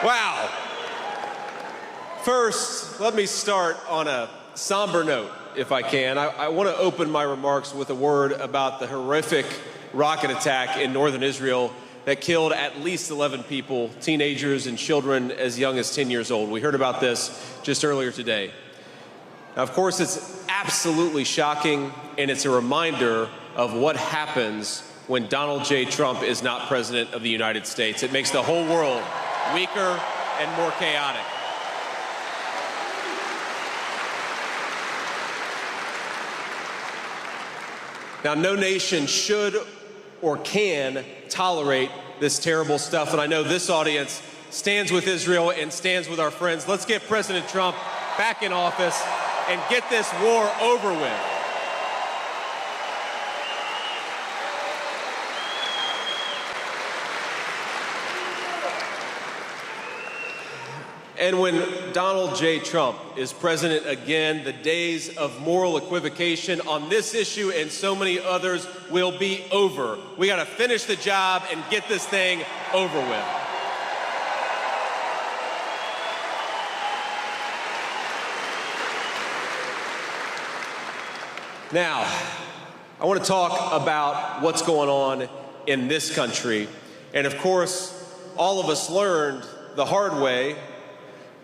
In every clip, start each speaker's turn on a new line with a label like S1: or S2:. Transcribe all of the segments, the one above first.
S1: Wow. First, let me start on a somber note, if I can. I want to open my remarks with a word about the horrific rocket attack in northern Israel that killed at least 11 people, teenagers and children as young as 10 years old. We heard about this just earlier today. Now, of course, it's absolutely shocking, and it's a reminder of what happens when Donald J. Trump is not president of the United States. It makes the whole world weaker and more chaotic. Now, no nation should or can tolerate this terrible stuff, and I know this audience stands with Israel and stands with our friends. Let's get President Trump back in office and get this war over with. And when Donald J. Trump is president again, the days of moral equivocation on this issue and so many others will be over. We got to finish the job and get this thing over with. Now, I want to talk about what's going on in this country. And of course, all of us learned the hard way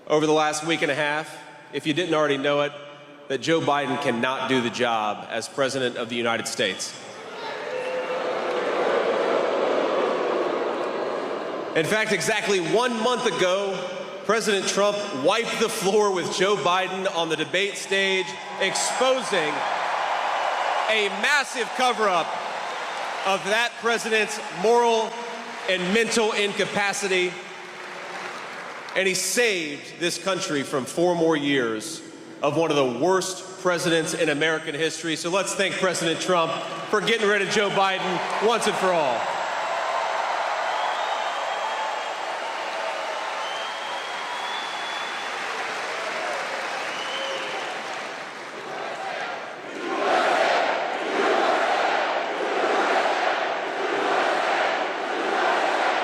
S1: over the last week and a half, if you didn't already know it, that Joe Biden cannot do the job as President of the United States. In fact, exactly 1 month ago, President Trump wiped the floor with Joe Biden on the debate stage, exposing a massive cover-up of that president's moral and mental incapacity. And he saved this country from 4 more years of one of the worst presidents in American history. So let's thank President Trump for getting rid of Joe Biden once and for all.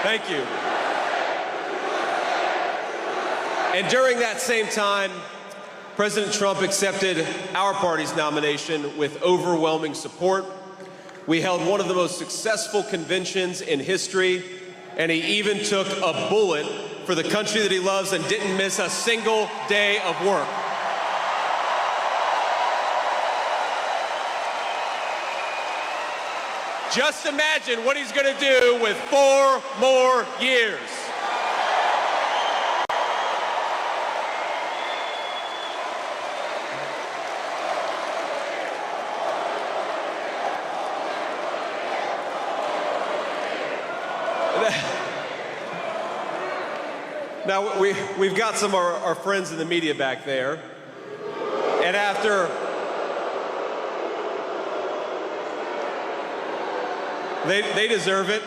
S1: Thank you. And during that same time, President Trump accepted our party's nomination with overwhelming support. We held one of the most successful conventions in history, and he even took a bullet for the country that he loves and didn't miss a single day of work. Just imagine what he's going to do with 4 more years. Now, we've got some of our friends in the media back there, and after they deserve it.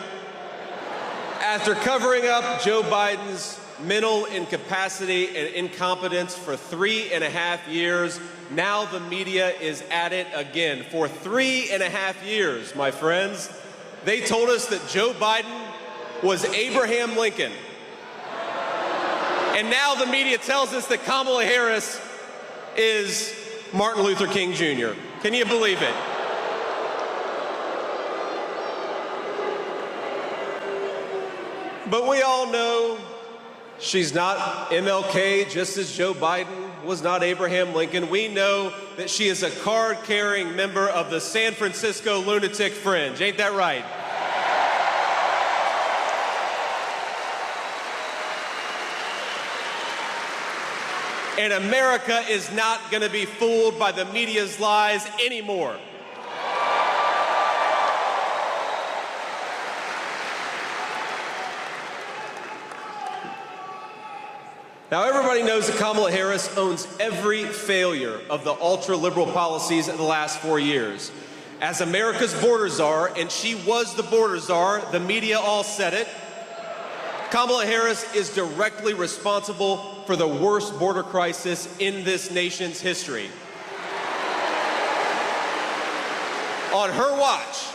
S1: After covering up Joe Biden's mental incapacity and incompetence for 3.5 years, now the media is at it again. For 3.5 years, my friends, they told us that Joe Biden was Abraham Lincoln. And now the media tells us that Kamala Harris is Martin Luther King Jr. Can you believe it? But we all know she's not MLK, just as Joe Biden was not Abraham Lincoln. We know that she is a card-carrying member of the San Francisco lunatic fringe. Ain't that right? And America is not going to be fooled by the media's lies anymore. Now, everybody knows that Kamala Harris owns every failure of the ultra-liberal policies of the last 4 years. As America's border czar, and she was the border czar, the media all said it, Kamala Harris is directly responsible for the worst border crisis in this nation's history. On her watch,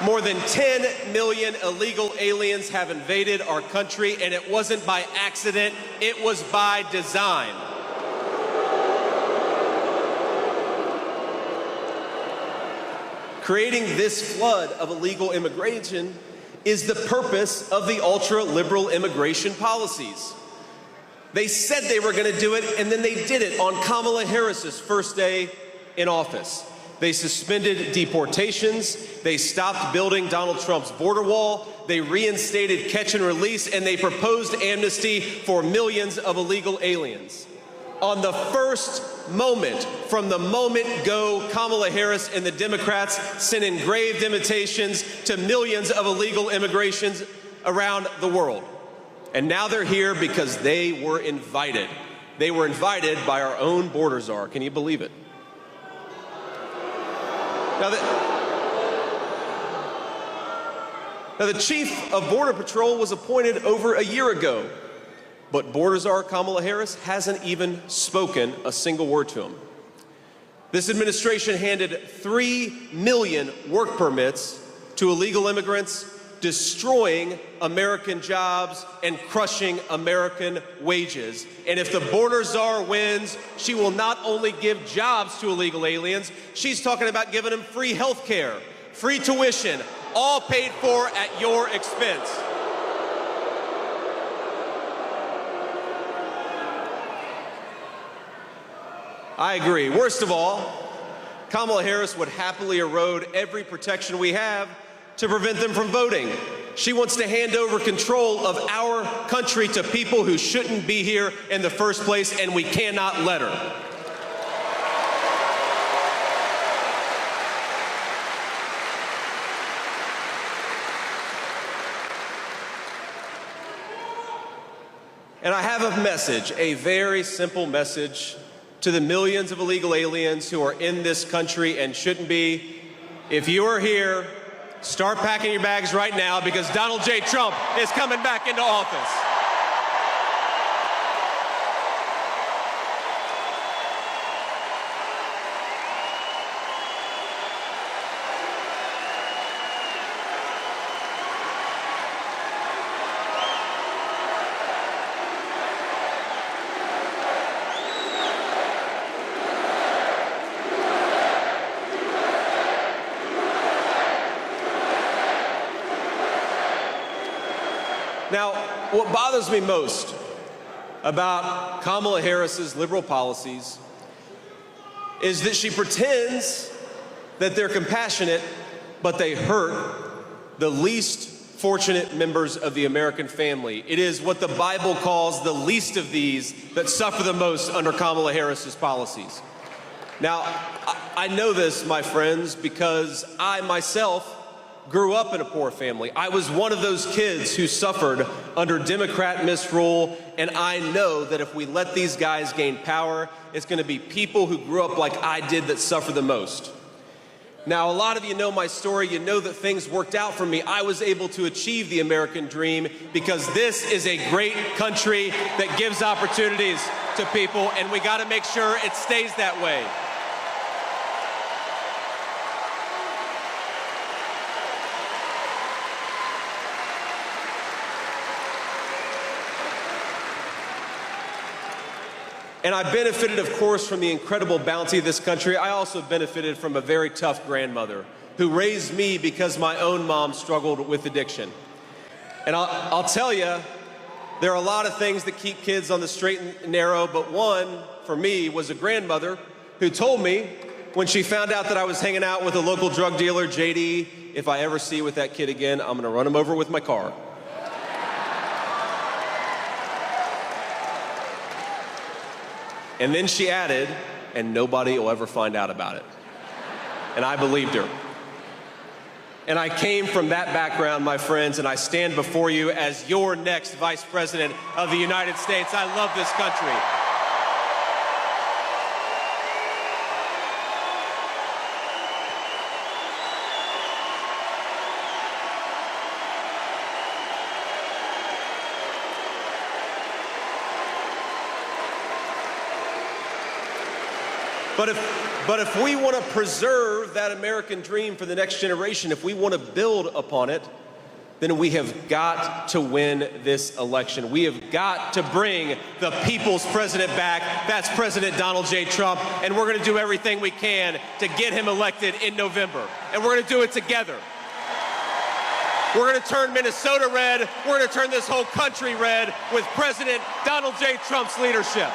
S1: More than 10 million illegal aliens have invaded our country, and it wasn't by accident, it was by design. Creating this flood of illegal immigration is the purpose of the ultra-liberal immigration policies. They said they were going to do it, and then they did it on Kamala Harris's first day in office. They suspended deportations, they stopped building Donald Trump's border wall, they reinstated catch and release, and they proposed amnesty for millions of illegal aliens. On the first moment, from the moment go, Kamala Harris and the Democrats sent engraved invitations to millions of illegal immigrations around the world. And now they're here because they were invited. They were invited by our own border czar. Can you believe it? Now the chief of Border Patrol was appointed over a year ago, but border czar Kamala Harris hasn't even spoken a single word to him. This administration handed 3 million work permits to illegal immigrants, destroying American jobs and crushing American wages. And if the border czar wins, she will not only give jobs to illegal aliens, she's talking about giving them free health care, free tuition, all paid for at your expense. I agree. Worst of all, Kamala Harris would happily erode every protection we have to prevent them from voting. She wants to hand over control of our country to people who shouldn't be here in the first place, and we cannot let her. And I have a message, a very simple message to the millions of illegal aliens who are in this country and shouldn't be. If you are here, start packing your bags right now, because Donald J. Trump is coming back into office. Now, what bothers me most about Kamala Harris's liberal policies is that she pretends that they're compassionate, but they hurt the least fortunate members of the American family. It is what the Bible calls the least of these that suffer the most under Kamala Harris's policies. Now, I know this, my friends, because I myself grew up in a poor family. I was one of those kids who suffered under Democrat misrule, and I know that if we let these guys gain power, it's going to be people who grew up like I did that suffer the most. Now, a lot of you know my story. You know that things worked out for me. I was able to achieve the American dream because this is a great country that gives opportunities to people, and we got to make sure it stays that way. And I benefited, of course, from the incredible bounty of this country. I also benefited from a very tough grandmother who raised me because my own mom struggled with addiction. And I'll tell you, there are a lot of things that keep kids on the straight and narrow, but one, for me, was a grandmother who told me when she found out that I was hanging out with a local drug dealer, JD, if I ever see you with that kid again, I'm gonna run him over with my car. And then she added, and nobody will ever find out about it. And I believed her. And I came from that background, my friends, and I stand before you as your next Vice President of the United States. I love this country. But if we want to preserve that American dream for the next generation, if we want to build upon it, then we have got to win this election. We have got to bring the people's president back. That's President Donald J. Trump, and we're going to do everything we can to get him elected in November. And we're going to do it together. We're going to turn Minnesota red. We're going to turn this whole country red with President Donald J. Trump's leadership.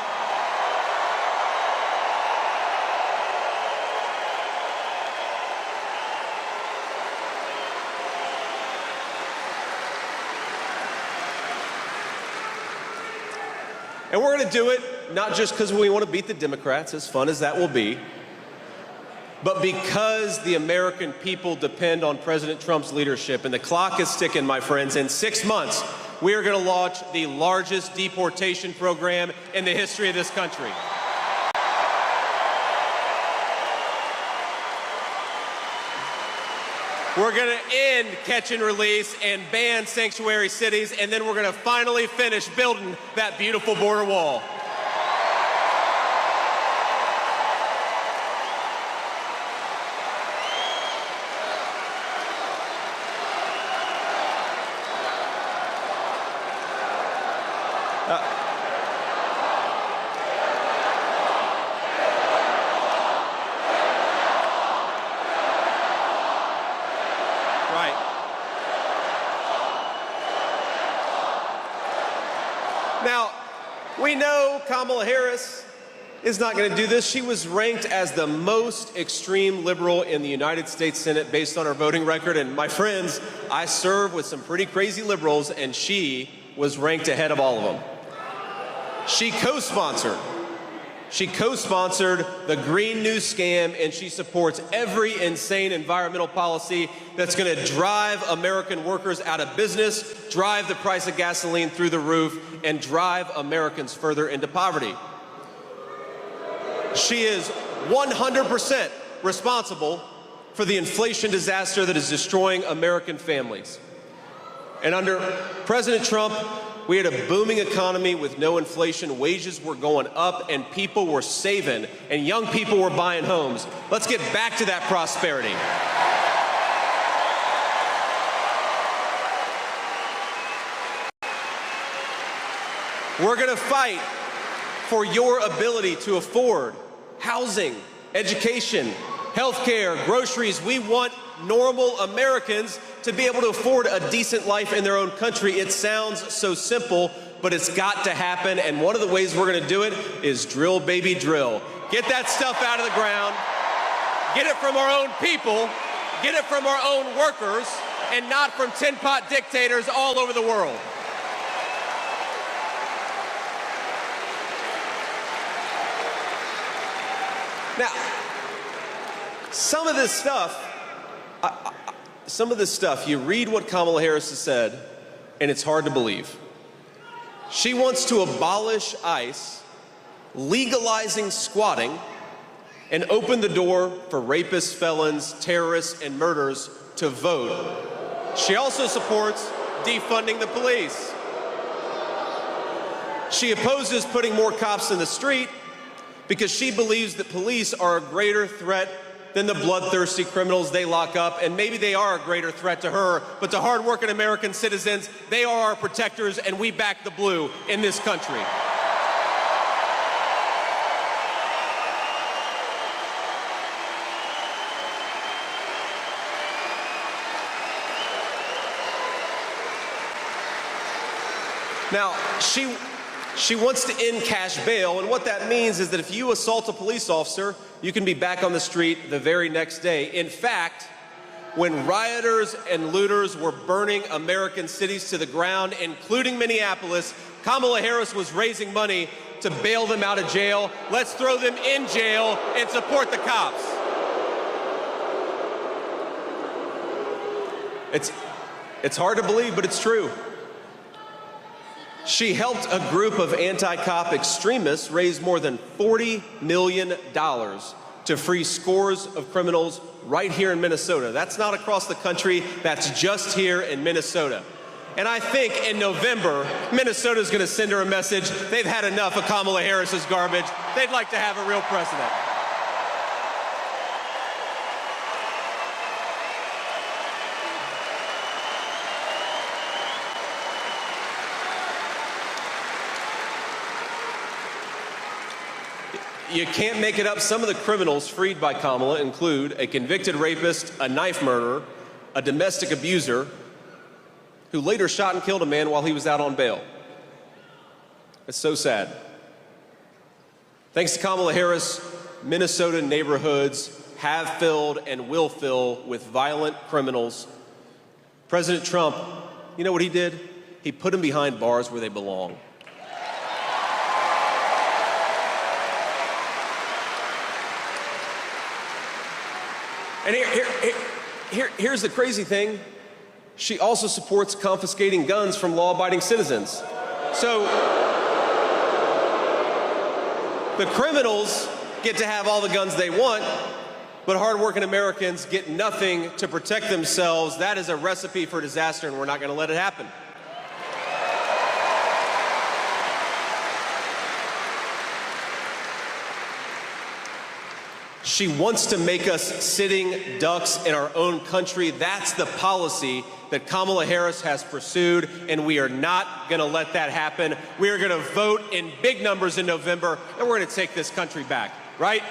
S1: And we're going to do it not just because we want to beat the Democrats, as fun as that will be, but because the American people depend on President Trump's leadership. And the clock is ticking, my friends. In 6 months, we are going to launch the largest deportation program in the history of this country. We're going to end catch and release and ban sanctuary cities, and then we're going to finally finish building that beautiful border wall. Now, we know Kamala Harris is not going to do this. She was ranked as the most extreme liberal in the United States Senate based on her voting record. And my friends, I serve with some pretty crazy liberals, and she was ranked ahead of all of them. She co-sponsored the Green New Scam, and she supports every insane environmental policy that's going to drive American workers out of business, drive the price of gasoline through the roof, and drive Americans further into poverty. She is 100% responsible for the inflation disaster that is destroying American families. And under President Trump, we had a booming economy with no inflation. Wages were going up, and people were saving, and young people were buying homes. Let's get back to that prosperity. We're going to fight for your ability to afford housing, education, health care, groceries. We want normal Americans to be able to afford a decent life in their own country. It sounds so simple, but it's got to happen. And one of the ways we're going to do it is drill, baby, drill. Get that stuff out of the ground. Get it from our own people. Get it from our own workers, and not from tin pot dictators all over the world. Now, some of this stuff, you read what Kamala Harris has said, and it's hard to believe. She wants to abolish ICE, legalizing squatting, and open the door for rapists, felons, terrorists, and murderers to vote. She also supports defunding the police. She opposes putting more cops in the street because she believes that police are a greater threat than the bloodthirsty criminals they lock up. And maybe they are a greater threat to her, but to hardworking American citizens, they are our protectors, and we back the blue in this country. Now, she wants to end cash bail, and what that means is that if you assault a police officer, you can be back on the street the very next day. In fact, when rioters and looters were burning American cities to the ground, including Minneapolis, Kamala Harris was raising money to bail them out of jail. Let's throw them in jail and support the cops. It's hard to believe, but it's true. She helped a group of anti-cop extremists raise more than $40 million to free scores of criminals right here in Minnesota. That's not across the country, that's just here in Minnesota. And I think in November, Minnesota's gonna send her a message. They've had enough of Kamala Harris's garbage. They'd like to have a real president. You can't make it up. Some of the criminals freed by Kamala include a convicted rapist, a knife murderer, a domestic abuser, who later shot and killed a man while he was out on bail. It's so sad. Thanks to Kamala Harris, Minnesota neighborhoods have filled and will fill with violent criminals. President Trump, you know what he did? He put them behind bars where they belong. And here's the crazy thing. She also supports confiscating guns from law-abiding citizens. So the criminals get to have all the guns they want, but hardworking Americans get nothing to protect themselves. That is a recipe for disaster, and we're not going to let it happen. She wants to make us sitting ducks in our own country. That's the policy that Kamala Harris has pursued, and we are not going to let that happen. We are going to vote in big numbers in November, and we're going to take this country back, right?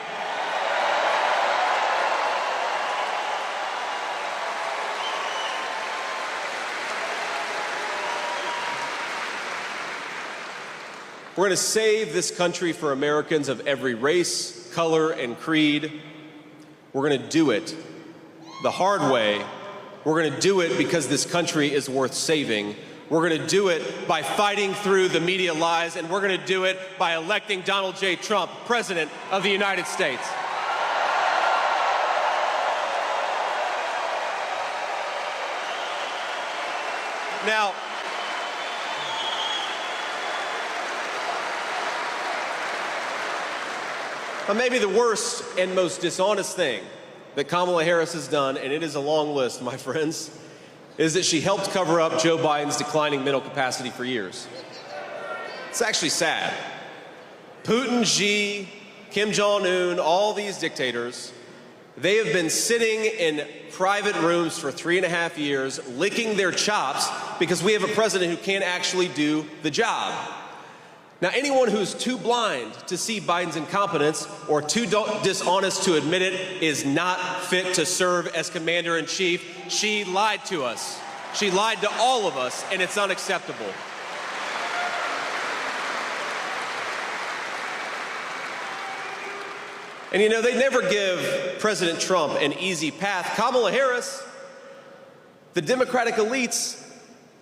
S1: We're going to save this country for Americans of every race, color, and creed. We're going to do it the hard way. We're going to do it because this country is worth saving. We're going to do it by fighting through the media lies, and we're going to do it by electing Donald J. Trump, President of the United States. Now, maybe the worst and most dishonest thing that Kamala Harris has done, and it is a long list, my friends, is that she helped cover up Joe Biden's declining mental capacity for years. It's actually sad. Putin, Xi, Kim Jong-un, all these dictators, they have been sitting in private rooms for 3.5 years, licking their chops because we have a president who can't actually do the job. Now, anyone who's too blind to see Biden's incompetence or too dishonest to admit it is not fit to serve as commander-in-chief. She lied to us. She lied to all of us, and it's unacceptable. And you know, they never give President Trump an easy path. Kamala Harris, the Democratic elites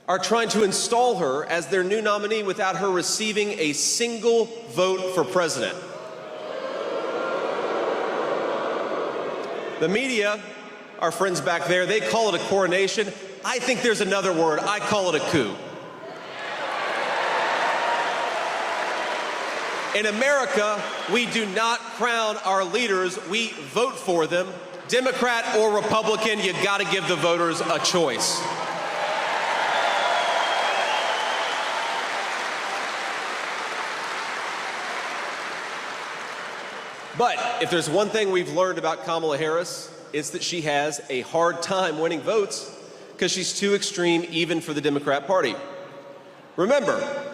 S1: are trying to install her as their new nominee without her receiving a single vote for president. The media, our friends back there, they call it a coronation. I think there's another word. I call it a coup. In America, we do not crown our leaders, we vote for them. Democrat or Republican, you gotta give the voters a choice. But if there's one thing we've learned about Kamala Harris, it's that she has a hard time winning votes because she's too extreme even for the Democrat Party. Remember,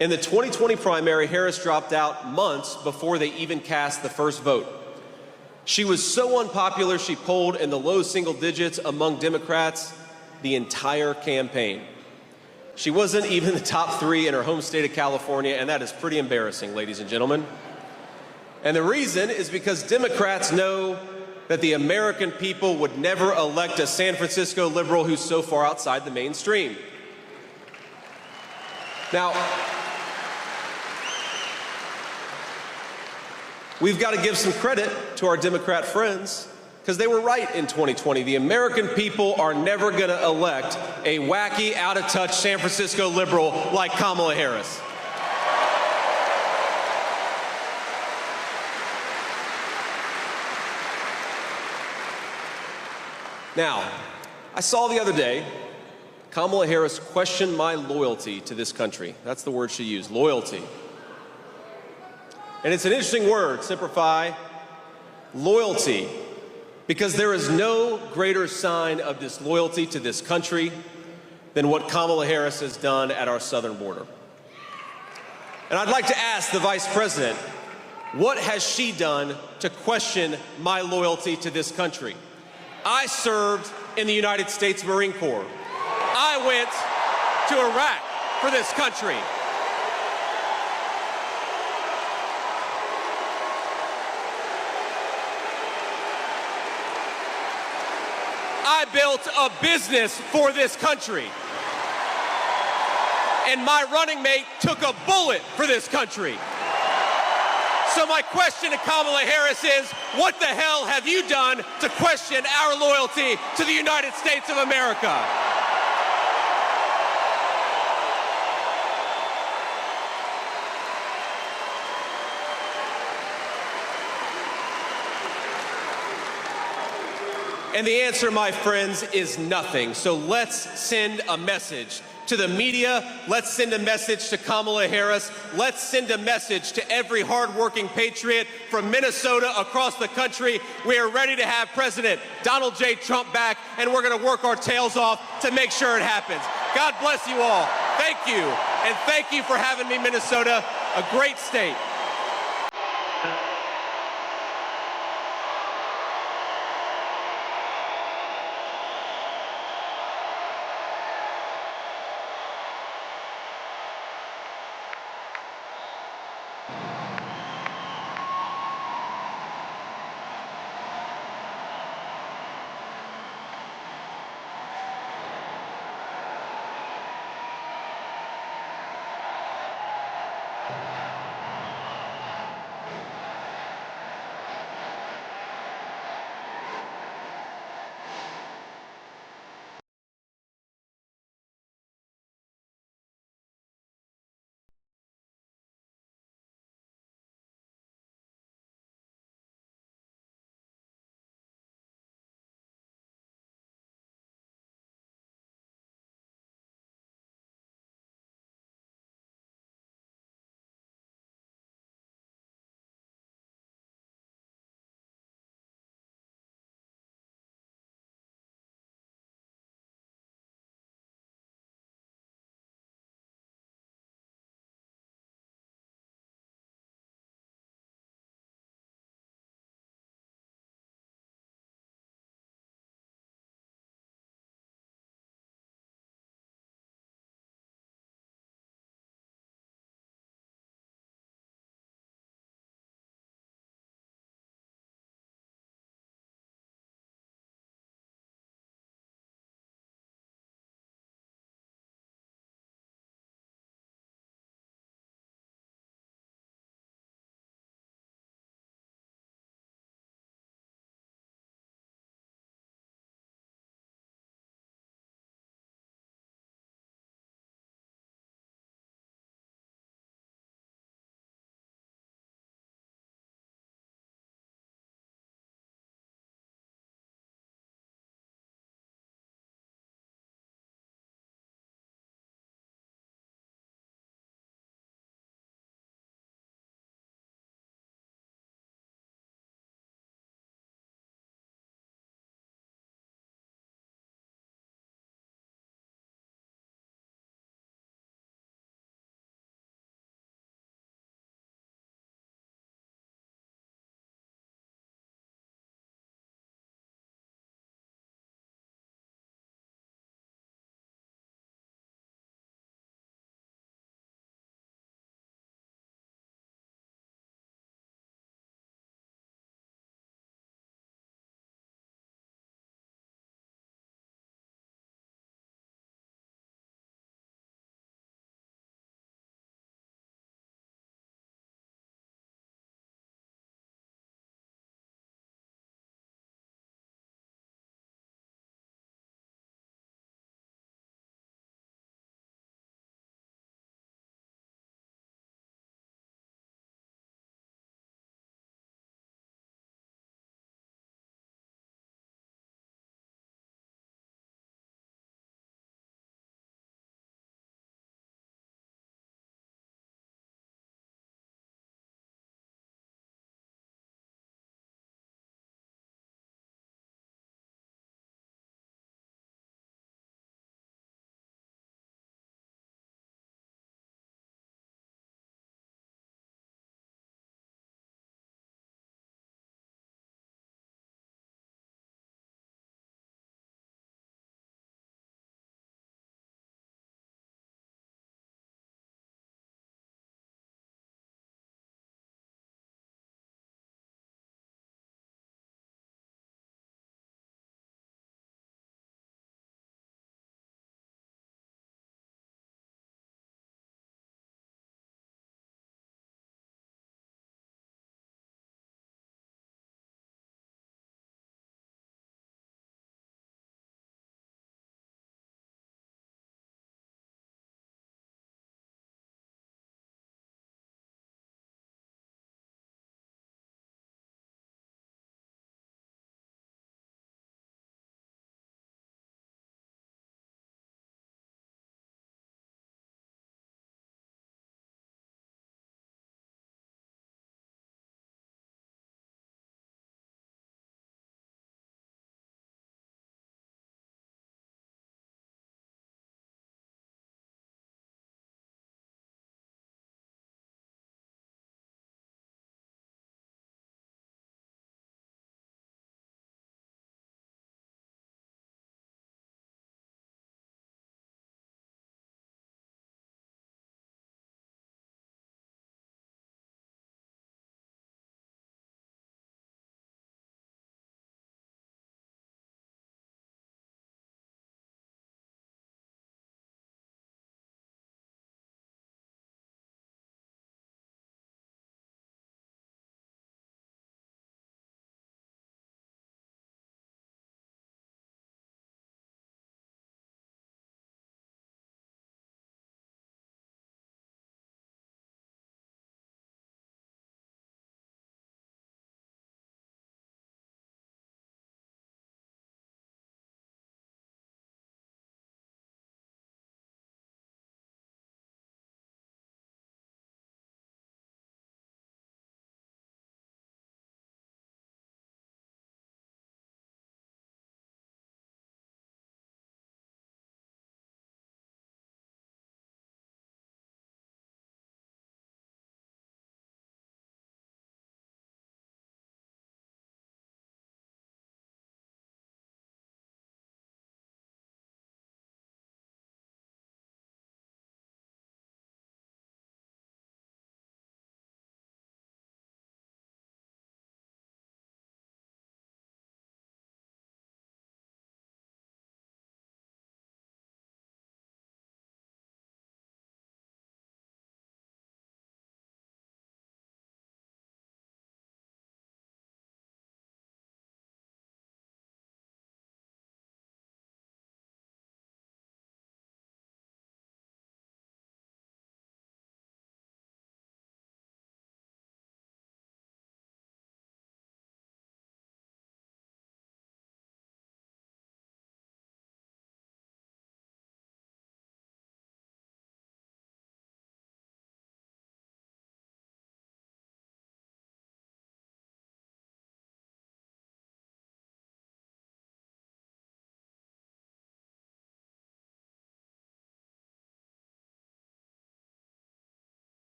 S1: in the 2020 primary, Harris dropped out months before they even cast the first vote. She was so unpopular, she polled in the low single digits among Democrats the entire campaign. She wasn't even in the top 3 in her home state of California, and that is pretty embarrassing, ladies and gentlemen. And the reason is because Democrats know that the American people would never elect a San Francisco liberal who's so far outside the mainstream. Now, we've got to give some credit to our Democrat friends because they were right in 2020. The American people are never going to elect a wacky, out-of-touch San Francisco liberal like Kamala Harris. Now, I saw the other day, Kamala Harris questioned my loyalty to this country. That's the word she used, loyalty. And it's an interesting word, simplify, loyalty, because there is no greater sign of disloyalty to this country than what Kamala Harris has done at our southern border. And I'd like to ask the Vice President, What has she done to question my loyalty to this country? I served in the United States Marine Corps. I went to Iraq for this country. I built a business for this country. And my running mate took a bullet for this country. So my question to Kamala Harris is, what the hell have you done to question our loyalty to the United States of America? And the answer, my friends, is nothing. So let's send a message to the media. Let's send a message to Kamala Harris. Let's send a message to every hardworking patriot from Minnesota across the country. We are ready to have President Donald J. Trump back, and we're going to work our tails off to make sure it happens. God bless you all. Thank you. And thank you for having me, Minnesota, a great state.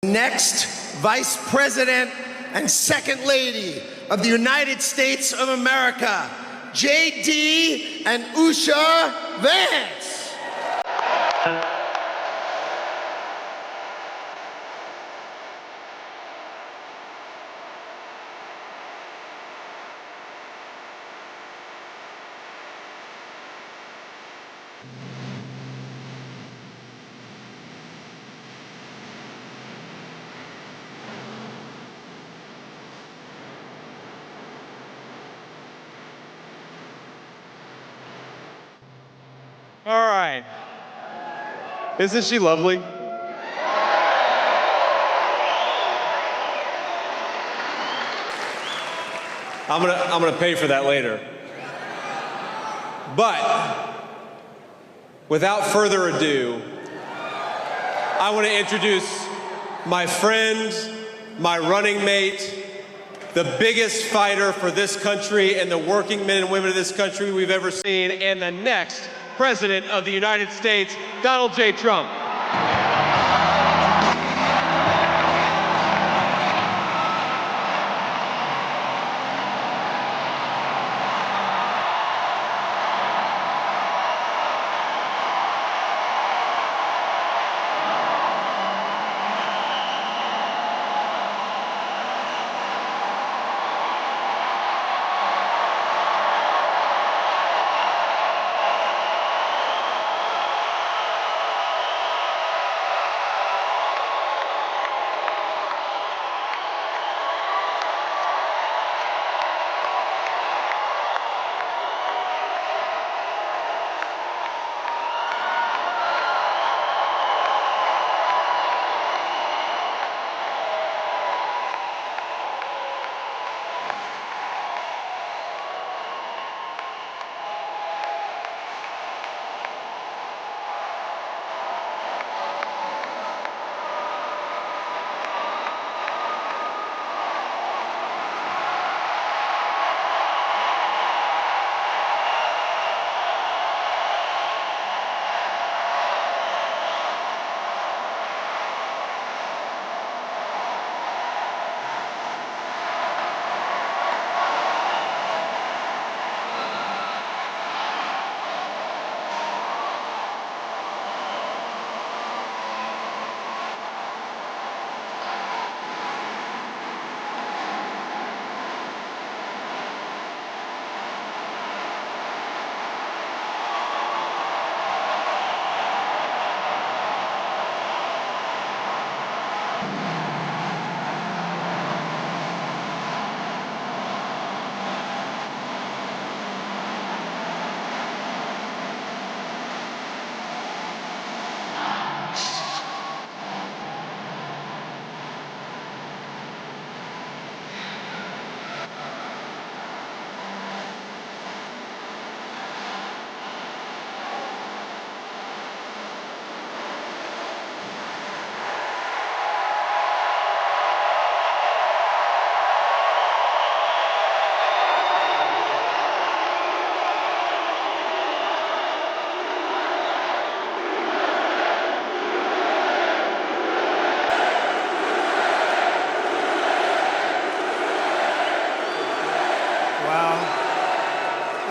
S2: Next, Vice President and Second Lady of the United States of America, J.D. and Usha Vance.
S1: All right. Isn't she lovely? I'm gonna pay for that later. But without further ado, I want to introduce my friend, my running mate, the biggest fighter for this country and the working men and women of this country we've ever seen, and the next President of the United States, Donald J. Trump.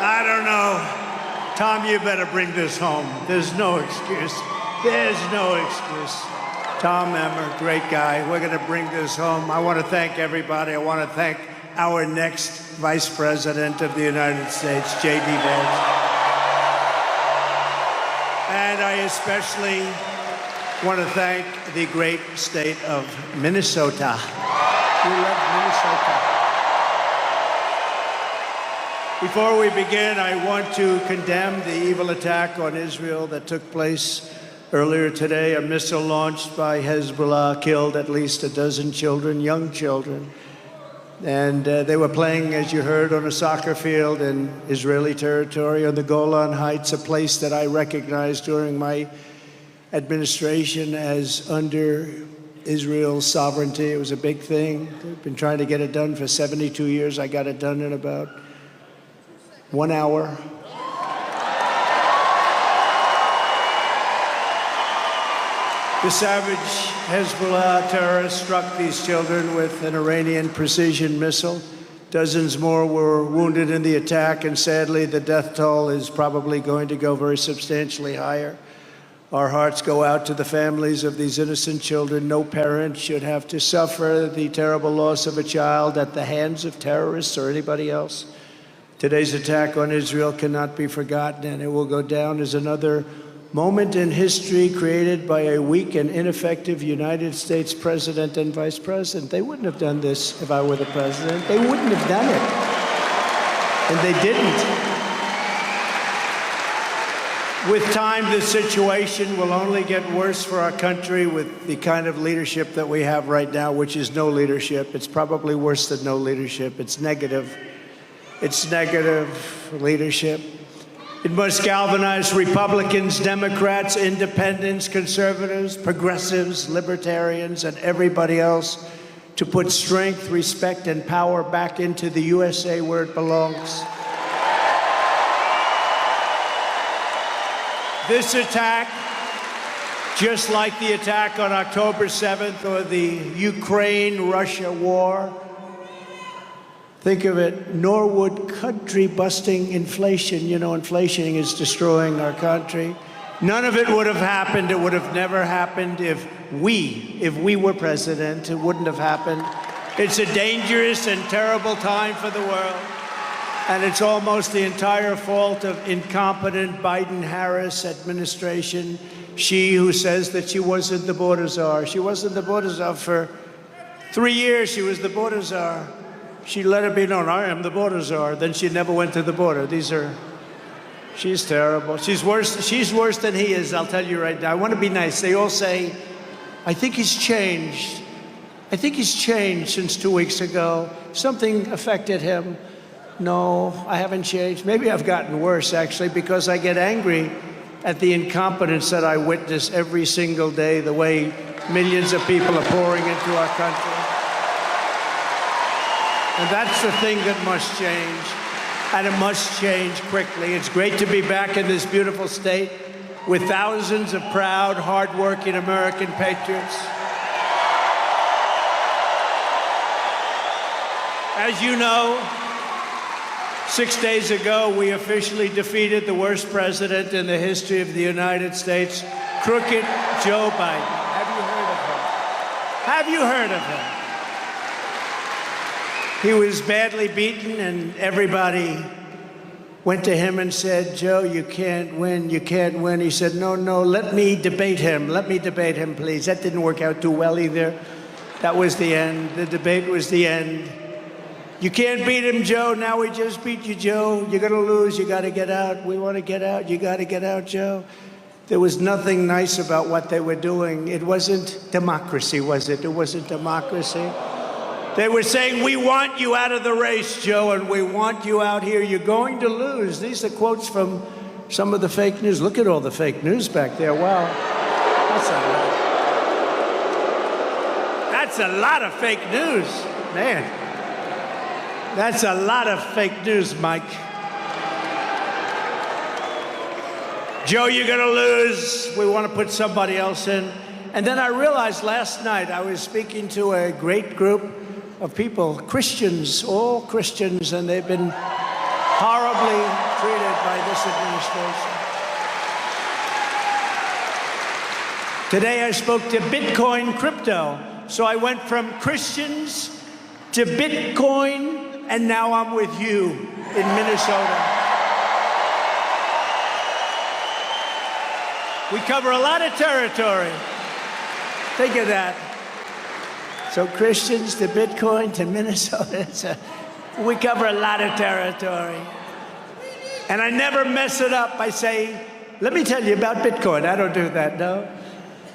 S2: I don't know. Tom, you better bring this home. There's no excuse. There's no excuse. Tom Emmer, great guy. We're going to bring this home. I want to thank everybody. I want to thank our next Vice President of the United States, J.D. Vance. And I especially want to thank the great state of Minnesota. We love Minnesota. Before we begin, I want to condemn the evil attack on Israel that took place earlier today. A missile launched by Hezbollah killed at least a dozen children, young children. And they were playing, as you heard, on a soccer field in Israeli territory on the Golan Heights, a place that I recognized during my administration as under Israel's sovereignty. It was a big thing. They've been trying to get it done for 72 years. I got it done in about 1 hour. The savage Hezbollah terrorists struck these children with an Iranian precision missile. Dozens more were wounded in the attack, and sadly, the death toll is probably going to go very substantially higher. Our hearts go out to the families of these innocent children. No parent should have to suffer the terrible loss of a child at the hands of terrorists or anybody else. Today's attack on Israel cannot be forgotten, and it will go down as another moment in history created by a weak and ineffective United States president and vice president. They wouldn't have done this if I were the president. They wouldn't have done it. And they didn't. With time, this situation will only get worse for our country with the kind of leadership that we have right now, which is no leadership. It's probably worse than no leadership. It's negative. It's negative leadership. It must galvanize Republicans, Democrats, independents, conservatives, progressives, libertarians, and everybody else to put strength, respect, and power back into the USA where it belongs. This attack, just like the attack on October 7th or the Ukraine-Russia war, think of it, nor would country-busting inflation, you know, inflation is destroying our country. None of it would have happened. It would have never happened if we were president. It wouldn't have happened. It's a dangerous and terrible time for the world. And it's almost the entire fault of incompetent Biden-Harris administration. She who says that she wasn't the border czar. She wasn't the border czar for 3 years. She was the border czar. She let it be known, I am the border czar. Then she never went to the border. She's terrible. She's worse than he is, I'll tell you right now. I want to be nice. They all say, I think he's changed. I think he's changed since 2 weeks ago. Something affected him. No, I haven't changed. Maybe I've gotten worse, actually, because I get angry at the incompetence that I witness every single day, the way millions of people are pouring into our country. And that's the thing that must change, and it must change quickly. It's great to be back in this beautiful state with thousands of proud, hardworking American patriots. As you know, 6 days ago, we officially defeated the worst president in the history of the United States, crooked Joe Biden. Have you heard of him? Have you heard of him? He was badly beaten, and everybody went to him and said, Joe, you can't win, you can't win. He said, no, let me debate him. Let me debate him, please. That didn't work out too well either. That was the end. The debate was the end. You can't beat him, Joe. Now we just beat you, Joe. You're going to lose. You got to get out. We want to get out. You got to get out, Joe. There was nothing nice about what they were doing. It wasn't democracy, was it? It wasn't democracy. They were saying, we want you out of the race, Joe, and we want you out here. You're going to lose. These are quotes from some of the fake news. Look at all the fake news back there. Wow. That's a lot of fake news. Man, that's a lot of fake news, Mike. Joe, you're going to lose. We want to put somebody else in. And then I realized last night I was speaking to a great group of people, Christians, all Christians, and they've been horribly treated by this administration. Today I spoke to Bitcoin crypto. So I went from Christians to Bitcoin, and now I'm with you in Minnesota. We cover a lot of territory. Think of that. So Christians to Bitcoin to Minnesota. We cover a lot of territory. And I never mess it up by saying, let me tell you about Bitcoin. I don't do that, no.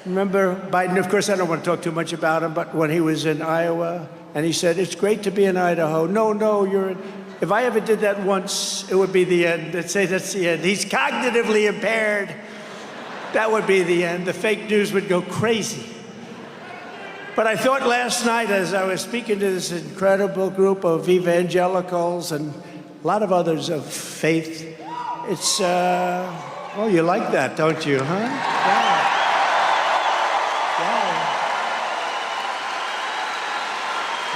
S2: Remember Biden, of course, I don't want to talk too much about him, but when he was in Iowa, and he said, it's great to be in Idaho. No, if I ever did that once, it would be the end. They'd say that's the end. He's cognitively impaired. That would be the end. The fake news would go crazy. But I thought last night, as I was speaking to this incredible group of evangelicals and a lot of others of faith, it's, well, you like that, don't you, huh? Yeah.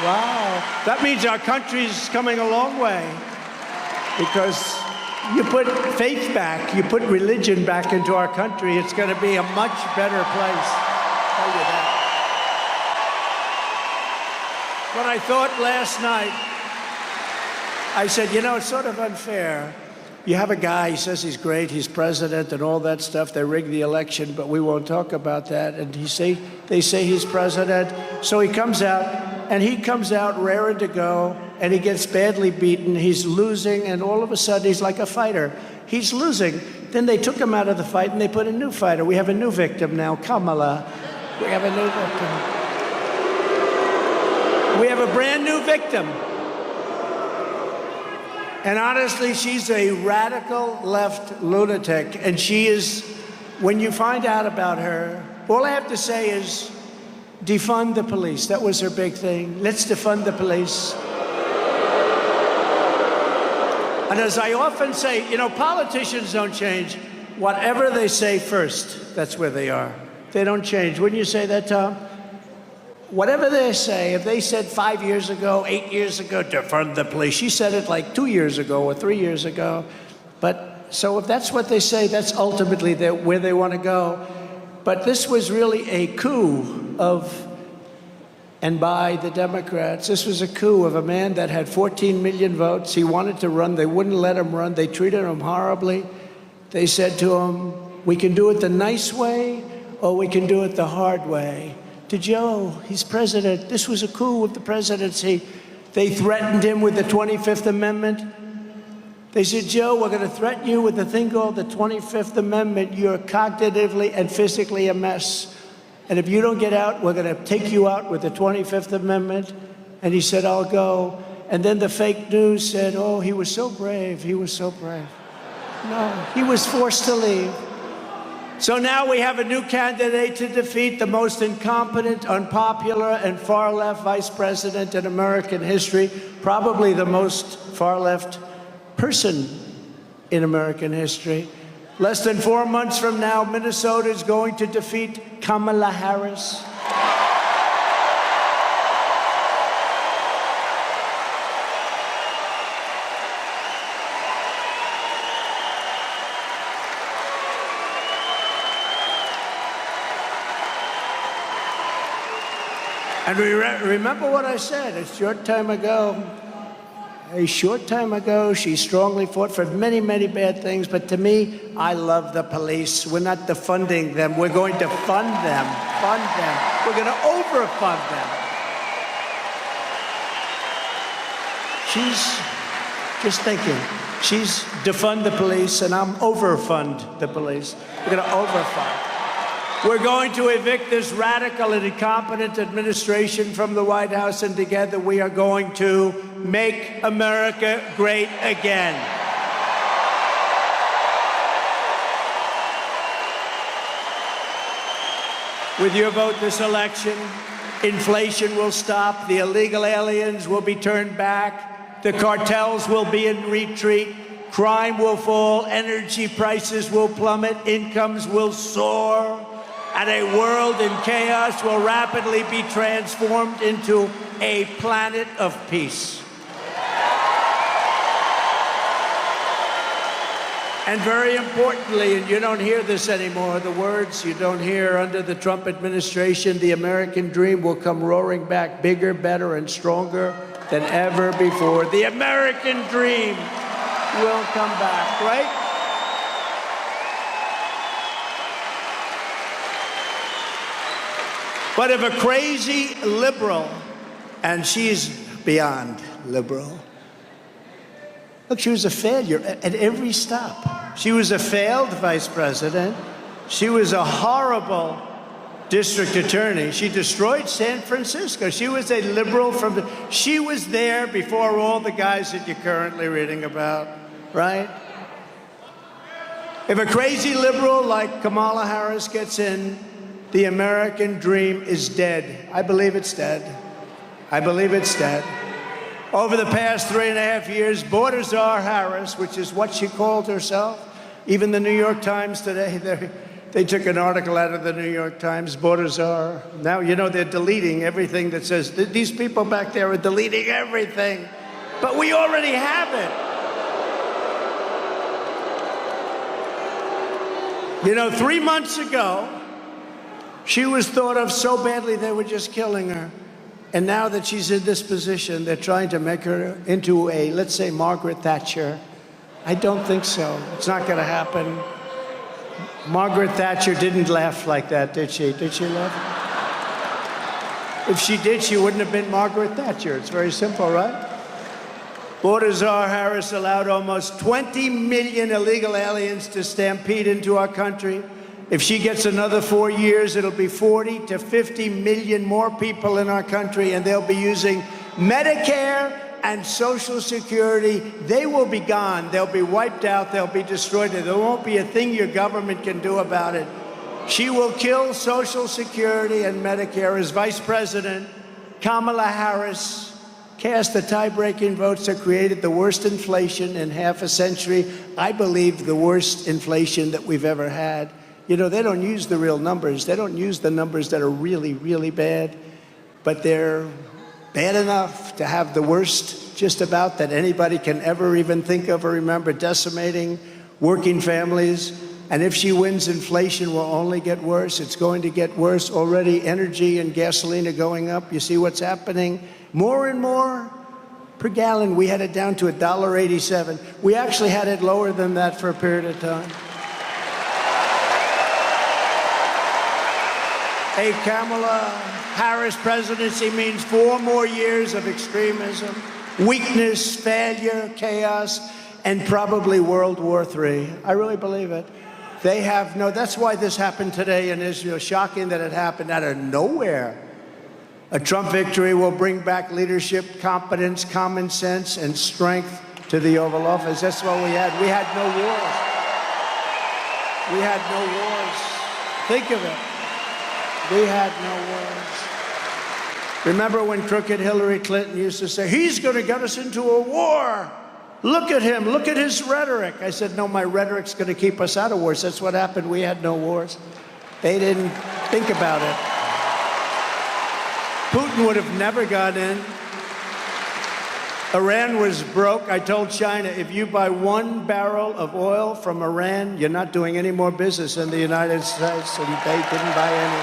S2: Wow. That means our country's coming a long way, because you put faith back, you put religion back into our country, it's going to be a much better place. I'll tell you that. But I thought last night, I said, you know, it's sort of unfair. You have a guy, he says he's great, he's president and all that stuff. They rigged the election, but we won't talk about that. And they say he's president. So he comes out, and he comes out raring to go, and he gets badly beaten. He's losing, and all of a sudden, he's like a fighter. He's losing. Then they took him out of the fight, and they put a new fighter. We have a new victim now, Kamala. We have a new victim. We have a brand new victim. And honestly, she's a radical left lunatic. And she is, when you find out about her, all I have to say is defund the police. That was her big thing. Let's defund the police. And as I often say, you know, politicians don't change. Whatever they say first, that's where they are. They don't change. Wouldn't you say that, Tom? Whatever they say, if they said 5 years ago, 8 years ago, defund the police, she said it like 2 years ago or 3 years ago. But so if that's what they say, that's ultimately where they want to go. But this was really a coup of, and by the Democrats, this was a coup of a man that had 14 million votes. He wanted to run. They wouldn't let him run. They treated him horribly. They said to him, we can do it the nice way, or we can do it the hard way. To Joe, he's president. This was a coup of the presidency. They threatened him with the 25th Amendment. They said, Joe, we're going to threaten you with a thing called the 25th Amendment. You're cognitively and physically a mess. And if you don't get out, we're going to take you out with the 25th Amendment. And he said, I'll go. And then the fake news said, oh, he was so brave. He was so brave. No, he was forced to leave. So now we have a new candidate to defeat the most incompetent, unpopular, and far-left vice president in American history, probably the most far-left person in American history. Less than 4 months from now, Minnesota is going to defeat Kamala Harris. And remember what I said a short time ago. A short time ago, she strongly fought for many, many bad things. But to me, I love the police. We're not defunding them. We're going to fund them. Fund them. We're going to overfund them. She's just thinking. She's defund the police, and I'm overfund the police. We're going to overfund. We're going to evict this radical and incompetent administration from the White House, and together we are going to make America great again. With your vote this election, inflation will stop, the illegal aliens will be turned back, the cartels will be in retreat, crime will fall, energy prices will plummet, incomes will soar, and a world in chaos will rapidly be transformed into a planet of peace. And very importantly, and you don't hear this anymore, the words you don't hear under the Trump administration, the American dream will come roaring back bigger, better, and stronger than ever before. The American dream will come back, right? But if a crazy liberal, and she's beyond liberal, look, she was a failure at every stop. She was a failed vice president. She was a horrible district attorney. She destroyed San Francisco. She was a liberal she was there before all the guys that you're currently reading about, right? If a crazy liberal like Kamala Harris gets in, the American dream is dead. I believe it's dead. I believe it's dead. Over the past 3.5 years, Baltazar Harris, which is what she called herself, even the New York Times today, They took an article out of the New York Times, Baudazar. Now, you know, they're deleting everything that says, these people back there are deleting everything. But we already have it. You know, 3 months ago, she was thought of so badly they were just killing her. And now that she's in this position, they're trying to make her into a, let's say, Margaret Thatcher. I don't think so. It's not going to happen. Margaret Thatcher didn't laugh like that, did she? Did she laugh? If she did, she wouldn't have been Margaret Thatcher. It's very simple, right? Baudazar Harris allowed almost 20 million illegal aliens to stampede into our country. If she gets another 4 years, it'll be 40 to 50 million more people in our country, and they'll be using Medicare and Social Security. They will be gone. They'll be wiped out. They'll be destroyed. There won't be a thing your government can do about it. She will kill Social Security and Medicare. As Vice President, Kamala Harris cast the tie-breaking votes that created the worst inflation in half a century. I believe the worst inflation that we've ever had. You know, they don't use the real numbers. They don't use the numbers that are really, really bad, but they're bad enough to have the worst just about that anybody can ever even think of or remember, decimating working families. And if she wins, inflation will only get worse. It's going to get worse. Already energy and gasoline are going up. You see what's happening? More and more per gallon. We had it down to $1.87. We actually had it lower than that for a period of time. A Kamala Harris presidency means 4 more years of extremism, weakness, failure, chaos, and probably World War III. I really believe it. They have no, that's why this happened today in Israel. Shocking that it happened out of nowhere. A Trump victory will bring back leadership, competence, common sense, and strength to the Oval Office. That's what we had. We had no wars. We had no wars. Think of it. We had no wars. Remember when crooked Hillary Clinton used to say, he's going to get us into a war. Look at him. Look at his rhetoric. I said, no, my rhetoric's going to keep us out of wars. That's what happened. We had no wars. They didn't think about it. Putin would have never got in. Iran was broke. I told China, if you buy 1 barrel of oil from Iran, you're not doing any more business in the United States. And they didn't buy any.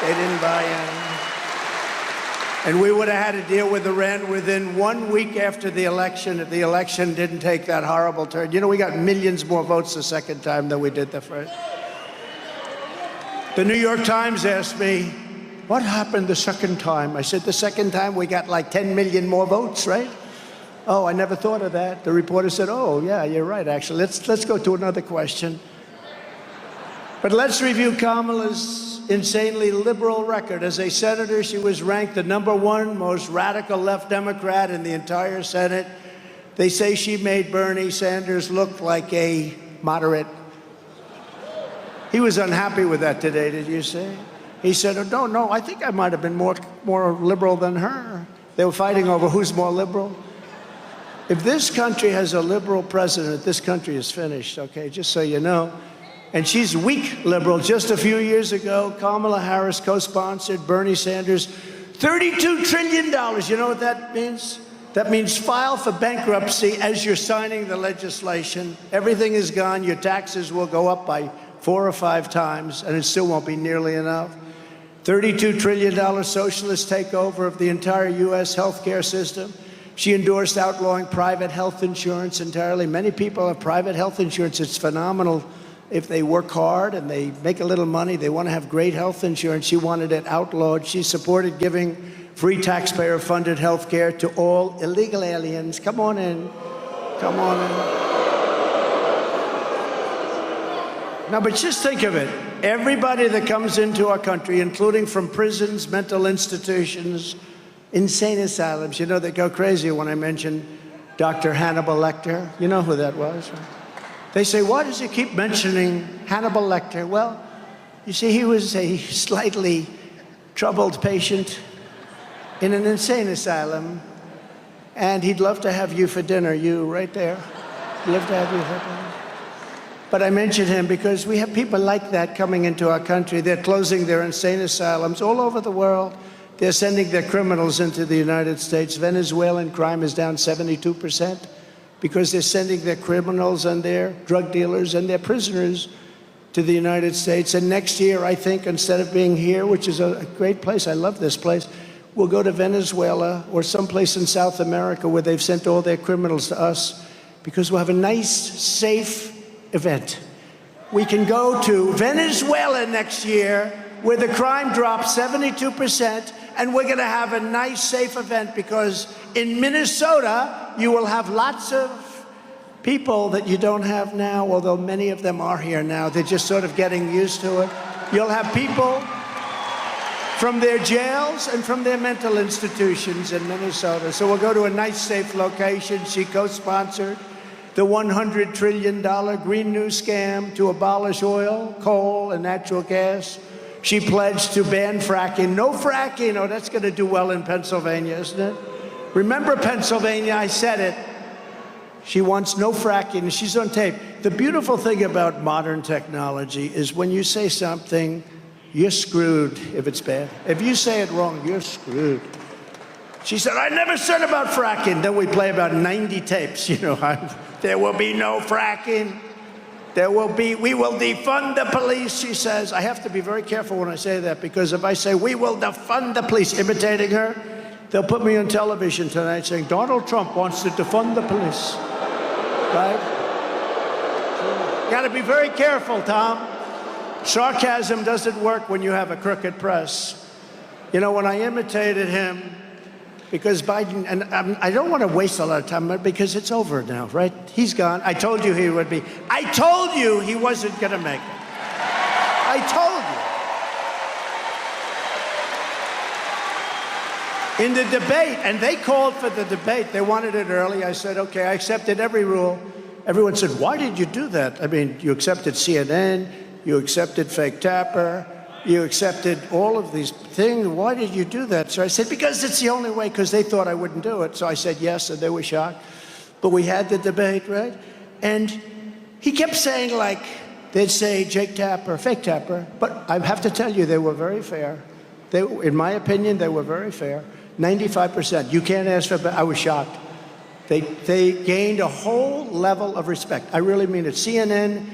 S2: They didn't buy any. And we would have had to deal with Iran within 1 week after the election if the election didn't take that horrible turn. You know, we got millions more votes the second time than we did the first. The New York Times asked me, what happened the second time? I said, the second time we got like 10 million more votes, right? Oh, I never thought of that. The reporter said, oh, yeah, you're right, actually. Let's go to another question. But let's review Kamala's insanely liberal record. As a senator, she was ranked the #1 most radical left Democrat in the entire Senate. They say she made Bernie Sanders look like a moderate. He was unhappy with that today, did you see? He said, oh, no, I think I might have been more liberal than her. They were fighting over who's more liberal. If this country has a liberal president, this country is finished, okay, just so you know. And she's weak liberal. Just a few years ago, Kamala Harris co-sponsored Bernie Sanders' $32 trillion. You know what that means? That means file for bankruptcy as you're signing the legislation. Everything is gone. Your taxes will go up by 4 or 5 times, and it still won't be nearly enough. $32 trillion socialist takeover of the entire U.S. healthcare system. She endorsed outlawing private health insurance entirely. Many people have private health insurance. It's phenomenal. If they work hard and they make a little money, they want to have great health insurance. She wanted it outlawed. She supported giving free taxpayer-funded health care to all illegal aliens. Come on in. Come on in. Now, but just think of it. Everybody that comes into our country, including from prisons, mental institutions, insane asylums, you know, they go crazy when I mention Dr. Hannibal Lecter. You know who that was, right? They say, why does he keep mentioning Hannibal Lecter? Well, you see, he was a slightly troubled patient in an insane asylum, and he'd love to have you for dinner, you right there. He'd love to have you for dinner. But I mention him because we have people like that coming into our country. They're closing their insane asylums all over the world. They're sending their criminals into the United States. Venezuelan crime is down 72% because they're sending their criminals and their drug dealers and their prisoners to the United States. And next year, I think, instead of being here, which is a great place, I love this place, we'll go to Venezuela or someplace in South America where they've sent all their criminals to us, because we'll have a nice, safe event. We can go to Venezuela next year where the crime drops 72%, and we're going to have a nice, safe event, because in Minnesota, you will have lots of people that you don't have now, although many of them are here now. They're just sort of getting used to it. You'll have people from their jails and from their mental institutions in Minnesota. So we'll go to a nice, safe location. She co-sponsored the $100 trillion Green New scam to abolish oil, coal, and natural gas. She pledged to ban fracking. No fracking. Oh, that's going to do well in Pennsylvania, isn't it? Remember Pennsylvania, I said it. She wants no fracking. She's on tape. The beautiful thing about modern technology is when you say something, you're screwed if it's bad. If you say it wrong, you're screwed. She said, I never said about fracking. Then we play about 90 tapes. You know, there will be no fracking. We will defund the police, she says. I have to be very careful when I say that, because if I say we will defund the police, imitating her, they'll put me on television tonight saying Donald Trump wants to defund the police. Right? You got to be very careful, Tom. Sarcasm doesn't work when you have a crooked press. You know, when I imitated him, because Biden, and I don't want to waste a lot of time, because it's over now, right? He's gone. I told you he would be. I told you he wasn't going to make it. I told you. In the debate, and they called for the debate. They wanted it early. I said, okay, I accepted every rule. Everyone said, why did you do that? I mean, you accepted CNN, you accepted fake Tapper, you accepted all of these things. Why did you do that? So I said, because it's the only way, because they thought I wouldn't do it. So I said yes, and they were shocked. But we had the debate, right? And he kept saying, like, they'd say Jake Tapper, fake Tapper. But I have to tell you, they were very fair. In my opinion, they were very fair. 95%. You can't ask for, I was shocked. They gained a whole level of respect. I really mean it. CNN,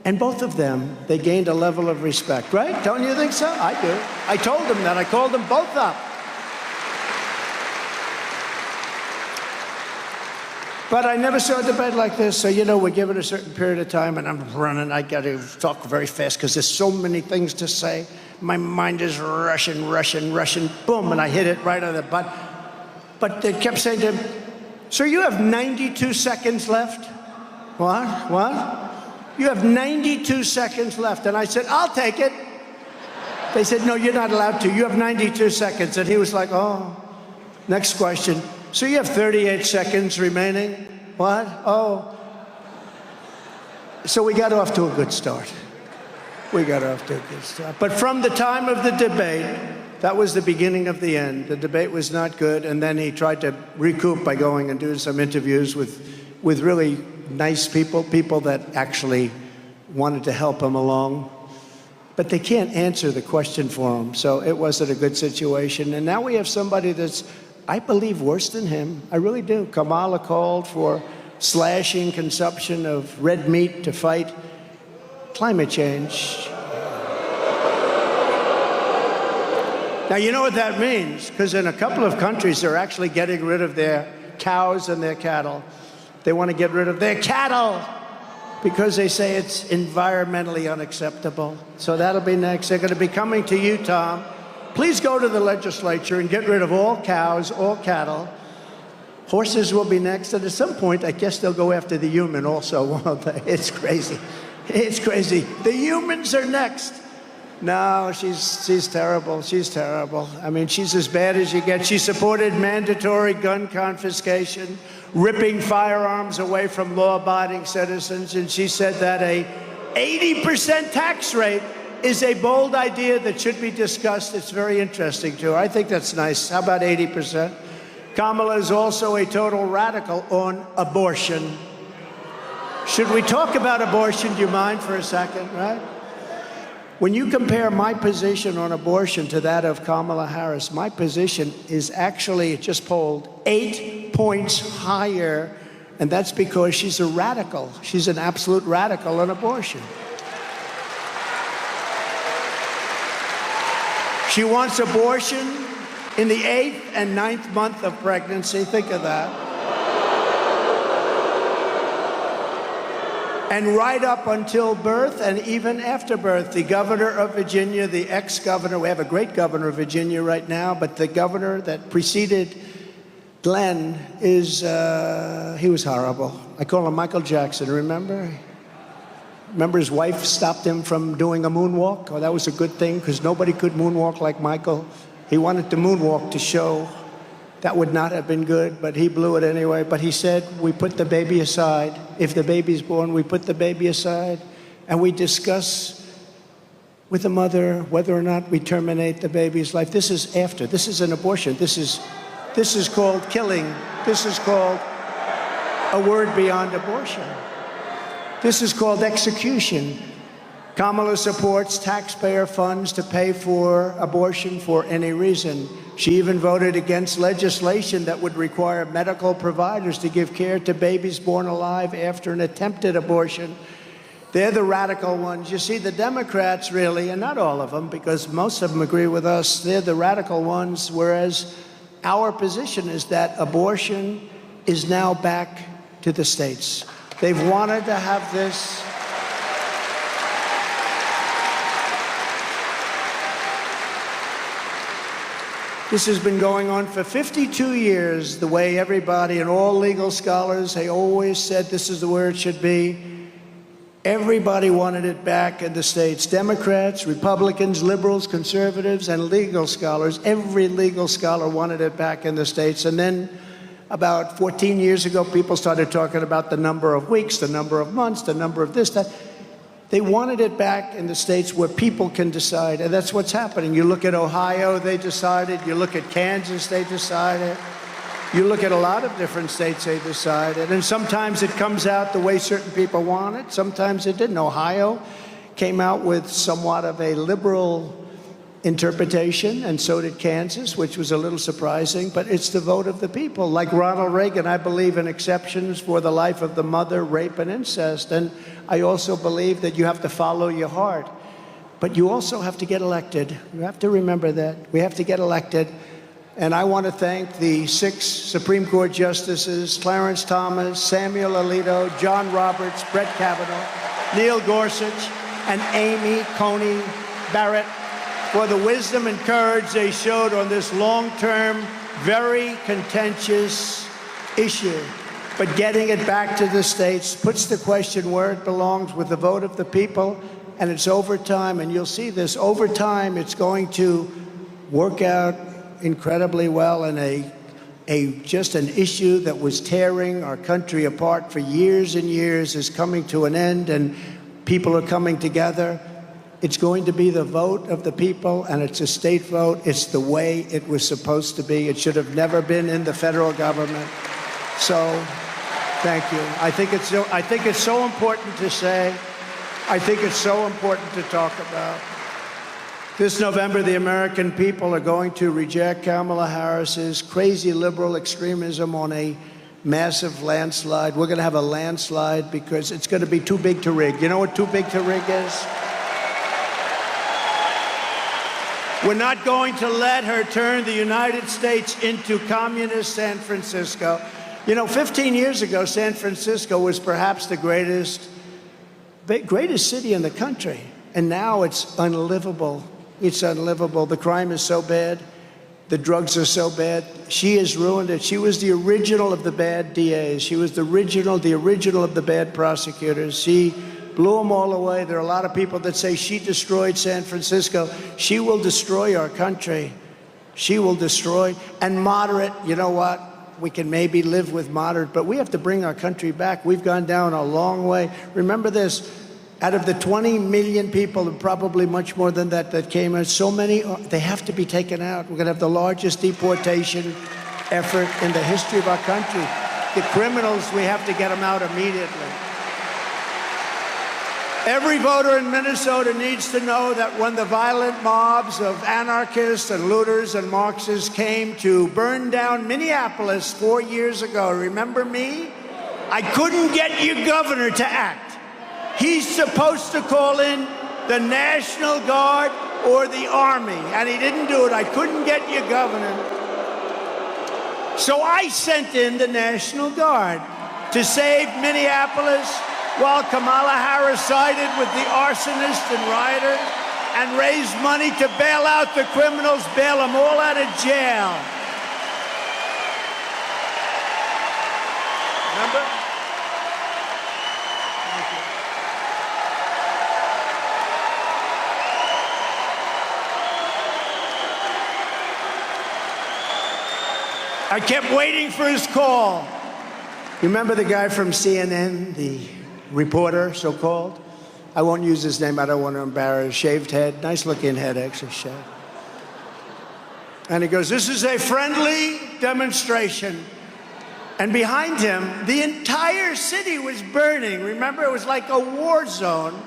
S2: and both of them, they gained a level of respect, right? Don't you think so? I do. I told them that. I called them both up. But I never saw a debate like this. So, you know, we're given a certain period of time, and I'm running. I got to talk very fast because there's so many things to say. My mind is rushing. Boom, and I hit it right on the butt. But they kept saying to him, sir, you have 92 seconds left. What? You have 92 seconds left. And I said, I'll take it. They said, no, you're not allowed to. You have 92 seconds. And he was like, oh. Next question. So you have 38 seconds remaining. What? Oh. So we got off to a good start. But from the time of the debate, that was the beginning of the end. The debate was not good. And then he tried to recoup by going and doing some interviews with really nice people that actually wanted to help him along. But they can't answer the question for him, so it wasn't a good situation. And now we have somebody that's, I believe, worse than him. I really do. Kamala called for slashing consumption of red meat to fight climate change. Now, you know what that means, because in a couple of countries, they're actually getting rid of their cows and their cattle. They want to get rid of their cattle because they say it's environmentally unacceptable. So that'll be next. They're going to be coming to you, Tom. Please go to the legislature and get rid of all cows, all cattle. Horses will be next. And at some point, I guess they'll go after the human also, won't they? It's crazy. It's crazy. The humans are next. No, she's terrible. She's terrible. I mean, she's as bad as you get. She supported mandatory gun confiscation, ripping firearms away from law-abiding citizens, and she said that a 80% tax rate is a bold idea that should be discussed. It's very interesting to her. I think that's nice. How about 80%? Kamala is also a total radical on abortion. Should we talk about abortion? Do you mind for a second, right? When you compare my position on abortion to that of Kamala Harris, my position is actually, just polled, 8 points higher, and that's because she's a radical. She's an absolute radical on abortion. She wants abortion in the 8th and 9th month of pregnancy. Think of that. And right up until birth and even after birth. The governor of Virginia, the ex-governor, we have a great governor of Virginia right now, but the governor that preceded Glenn he was horrible. I call him Michael Jackson, remember? Remember his wife stopped him from doing a moonwalk? Oh, that was a good thing, because nobody could moonwalk like Michael. He wanted to moonwalk to show that would not have been good, but he blew it anyway. But he said, we put the baby aside. If the baby's born, we put the baby aside, and we discuss with the mother whether or not we terminate the baby's life. This is after. This is an abortion. This is called killing. This is called a word beyond abortion. This is called execution. Kamala supports taxpayer funds to pay for abortion for any reason. She even voted against legislation that would require medical providers to give care to babies born alive after an attempted abortion. They're the radical ones. You see, the Democrats really, and not all of them, because most of them agree with us, they're the radical ones, whereas our position is that abortion is now back to the states. They've wanted to have this. This has been going on for 52 years, the way everybody and all legal scholars, they always said this is the way it should be. Everybody wanted it back in the states. Democrats, Republicans, liberals, conservatives, and legal scholars. Every legal scholar wanted it back in the states. And then about 14 years ago, people started talking about the number of weeks, the number of months, the number of this, that. They wanted it back in the states where people can decide, and that's what's happening. You look at Ohio, they decided. You look at Kansas, they decided. You look at a lot of different states, they decided. And sometimes it comes out the way certain people want it. Sometimes it didn't. Ohio came out with somewhat of a liberal interpretation, and so did Kansas, which was a little surprising, but it's the vote of the people. Like Ronald Reagan, I believe in exceptions for the life of the mother, rape, and incest, and I also believe that you have to follow your heart, but you also have to get elected. You have to remember that. We have to get elected, and I want to thank the 6 Supreme Court justices, Clarence Thomas, Samuel Alito, John Roberts, Brett Kavanaugh, Neil Gorsuch, and Amy Coney Barrett, for the wisdom and courage they showed on this long-term, very contentious issue. But getting it back to the states puts the question where it belongs, with the vote of the people, and it's over time, and you'll see this. Over time, it's going to work out incredibly well, and just an issue that was tearing our country apart for years and years is coming to an end, and people are coming together. It's going to be the vote of the people, and it's a state vote. It's the way it was supposed to be. It should have never been in the federal government. So, thank you. I think it's so important to say. I think it's so important to talk about. This November, the American people are going to reject Kamala Harris's crazy liberal extremism on a massive landslide. We're going to have a landslide because it's going to be too big to rig. You know what too big to rig is? We're not going to let her turn the United States into communist San Francisco. You know, 15 years ago, San Francisco was perhaps the greatest city in the country. And now it's unlivable. It's unlivable. The crime is so bad. The drugs are so bad. She has ruined it. She was the original of the bad DAs. She was the original of the bad prosecutors. She blew them all away. There are a lot of people that say she destroyed San Francisco. She will destroy our country. She will destroy. And moderate, you know what? We can maybe live with moderate, but we have to bring our country back. We've gone down a long way. Remember this, out of the 20 million people, and probably much more than that, that came out, so many, they have to be taken out. We're gonna have the largest deportation effort in the history of our country. The criminals, we have to get them out immediately. Every voter in Minnesota needs to know that when the violent mobs of anarchists and looters and Marxists came to burn down Minneapolis 4 years ago, remember me? I couldn't get your governor to act. He's supposed to call in the National Guard or the Army, and he didn't do it. I couldn't get your governor. So I sent in the National Guard to save Minneapolis while Kamala Harris sided with the arsonist and rioter and raised money to bail out the criminals, bail them all out of jail. Remember? I kept waiting for his call. You remember the guy from CNN, the reporter, so-called? I won't use his name. I don't want to embarrass. Shaved head. Nice-looking head, actually, shaved. And he goes, this is a friendly demonstration. And behind him, the entire city was burning. Remember, it was like a war zone.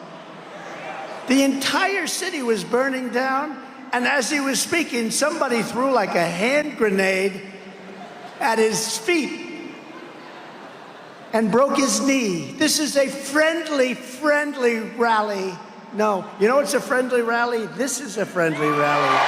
S2: The entire city was burning down. And as he was speaking, somebody threw like a hand grenade at his feet and broke his knee. This is a friendly rally. No, you know what's a friendly rally? This is a friendly rally.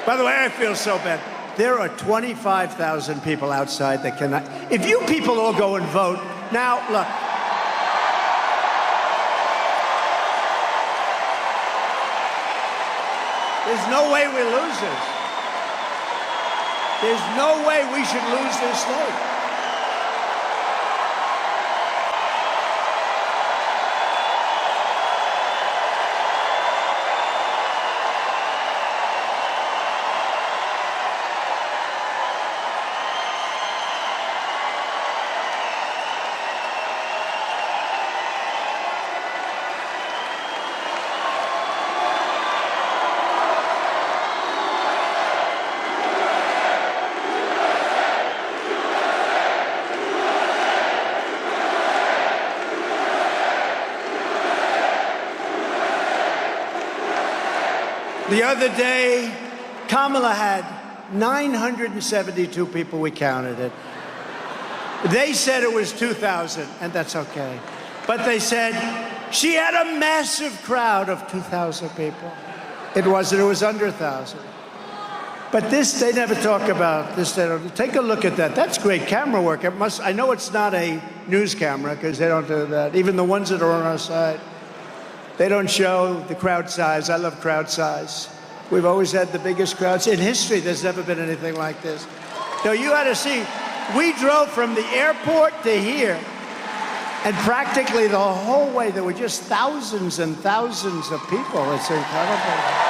S2: By the way, I feel so bad. There are 25,000 people outside that cannot. If you people all go and vote, now, look. There's no way we lose this. There's no way we should lose this state. The other day, Kamala had 972 people, we counted it. They said it was 2,000, and that's okay. But they said she had a massive crowd of 2,000 people. It wasn't, it was under 1,000. But this, they never talk about this. Take a look at that. That's great camera work. It must, I know it's not a news camera, because they don't do that. Even the ones that are on our side. They don't show the crowd size. I love crowd size. We've always had the biggest crowds. In history, there's never been anything like this. No, you had to see, we drove from the airport to here, and practically the whole way, there were just thousands and thousands of people. It's incredible.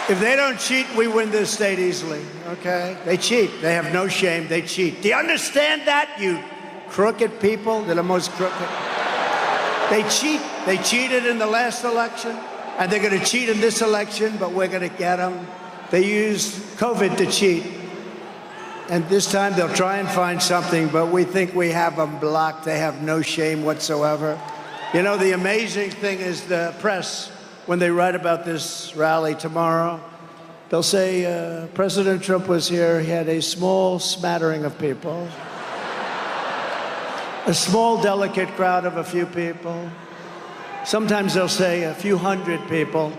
S2: If they don't cheat, we win this state easily, okay? They cheat. They have no shame. They cheat. Do you understand that, you crooked people? They're the most crooked. They cheat. They cheated in the last election, and they're going to cheat in this election, but we're going to get them. They used COVID to cheat. And this time they'll try and find something, but we think we have them blocked. They have no shame whatsoever. You know, the amazing thing is the press, when they write about this rally tomorrow, they'll say, President Trump was here, he had a small smattering of people. A small, delicate crowd of a few people. Sometimes they'll say a few hundred people.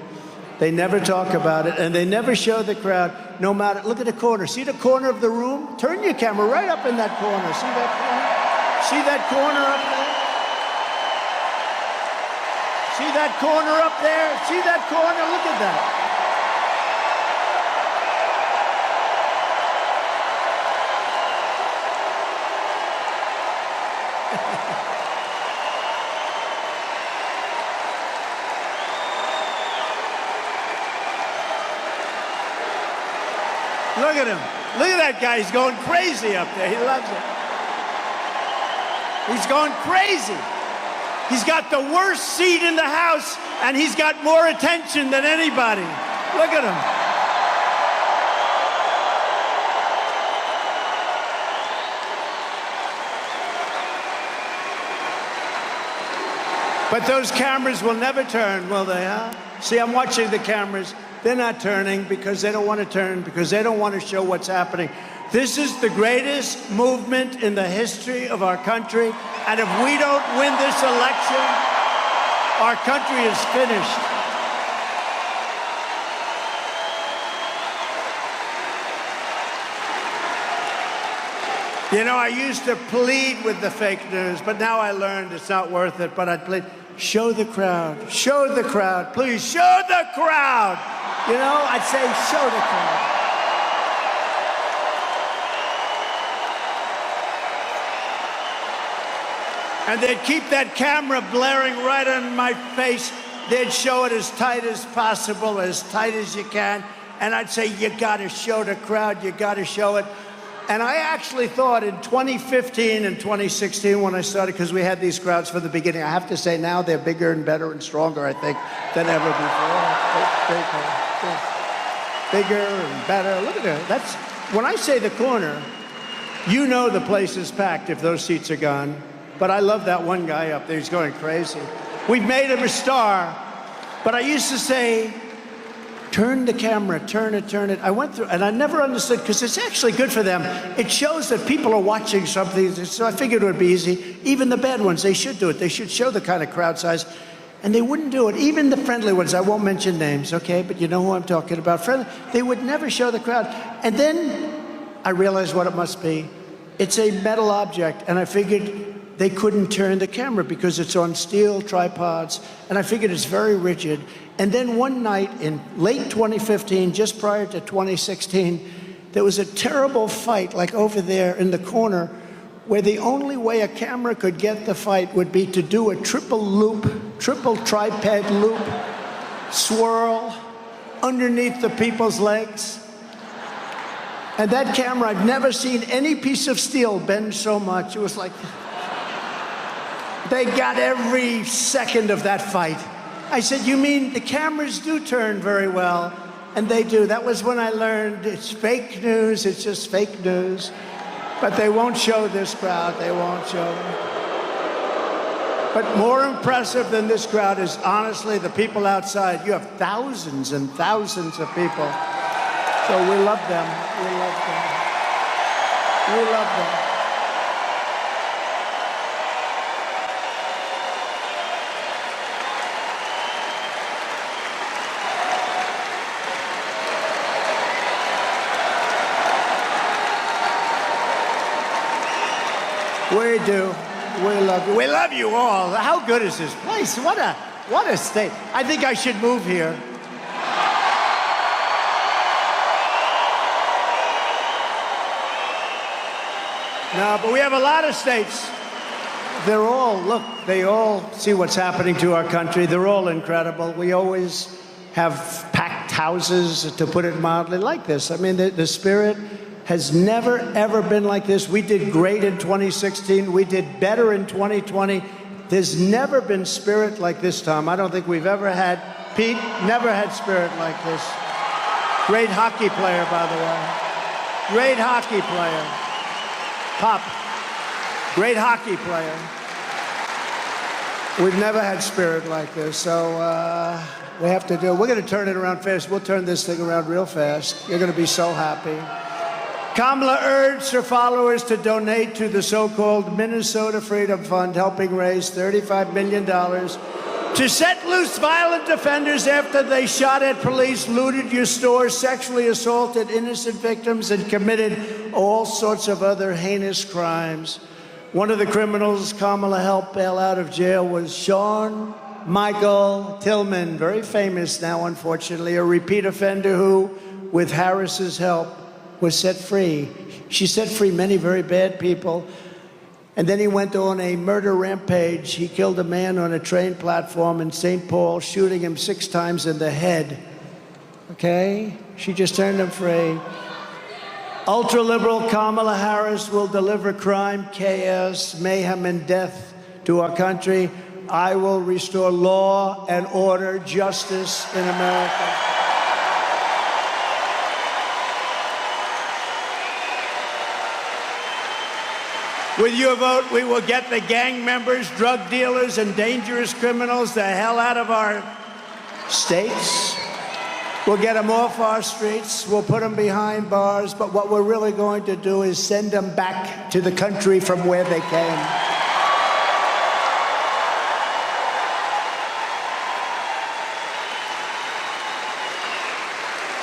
S2: They never talk about it, and they never show the crowd, no matter, look at the corner. See the corner of the room? Turn your camera right up in that corner. See that corner? See that corner up there? See that corner up there? See that corner? Look at that. Look at him. Look at that guy. He's going crazy up there. He loves it. He's going crazy. He's got the worst seat in the House, and he's got more attention than anybody. Look at him. But those cameras will never turn, will they, huh? See, I'm watching the cameras. They're not turning because they don't want to turn, because they don't want to show what's happening. This is the greatest movement in the history of our country. And if we don't win this election, our country is finished. You know, I used to plead with the fake news, but now I learned it's not worth it. But I'd plead, show the crowd, please show the crowd. You know, I'd say, show the crowd. And they'd keep that camera blaring right on my face. They'd show it as tight as possible, as tight as you can. And I'd say, you gotta show the crowd, you gotta show it. And I actually thought in 2015 and 2016 when I started, because we had these crowds from the beginning, I have to say now they're bigger and better and stronger, I think, than ever before. Bigger and better. Look at that. That's, when I say the corner, you know the place is packed if those seats are gone. But I love that one guy up there. He's going crazy. We've made him a star. But I used to say, turn the camera, turn it. I went through, and I never understood, because it's actually good for them. It shows that people are watching something, so I figured it would be easy. Even the bad ones, they should do it. They should show the kind of crowd size, and they wouldn't do it. Even the friendly ones, I won't mention names, okay? But you know who I'm talking about. Friendly, they would never show the crowd. And then I realized what it must be. It's a metal object, and I figured they couldn't turn the camera because it's on steel tripods, and I figured it's very rigid. And then one night in late 2015, just prior to 2016, there was a terrible fight, like over there in the corner, where the only way a camera could get the fight would be to do a triple tripod loop, swirl underneath the people's legs. And that camera, I've never seen any piece of steel bend so much. It was like, they got every second of that fight. I said, you mean the cameras do turn very well? And they do. That was when I learned it's fake news, it's just fake news. But they won't show this crowd, they won't show them. But more impressive than this crowd is honestly the people outside. You have thousands and thousands of people. So we love them, we love them. We love them. We do. We love you. We love you all. How good is this place? What a state. I think I should move here. No, but we have a lot of states. They're all, look, they all see what's happening to our country. They're all incredible. We always have packed houses, to put it mildly, like this. I mean, the spirit has never, ever been like this. We did great in 2016. We did better in 2020. There's never been spirit like this, Tom. I don't think we've ever had, Pete, never had spirit like this. Great hockey player, by the way. Great hockey player. Pop, great hockey player. We've never had spirit like this, so we have to do it. We're going to turn it around fast. We'll turn this thing around real fast. You're going to be so happy. Kamala urged her followers to donate to the so-called Minnesota Freedom Fund, helping raise $35 million to set loose violent offenders after they shot at police, looted your stores, sexually assaulted innocent victims, and committed all sorts of other heinous crimes. One of the criminals Kamala helped bail out of jail was Sean Michael Tillman, very famous now, unfortunately, a repeat offender who, with Harris's help, was set free. She set free many very bad people. And then he went on a murder rampage. He killed a man on a train platform in St. Paul, shooting him 6 times in the head. Okay? She just turned him free. Ultra-liberal Kamala Harris will deliver crime, chaos, mayhem, and death to our country. I will restore law and order, justice in America. With your vote, we will get the gang members, drug dealers, and dangerous criminals the hell out of our states. We'll get them off our streets. We'll put them behind bars. But what we're really going to do is send them back to the country from where they came.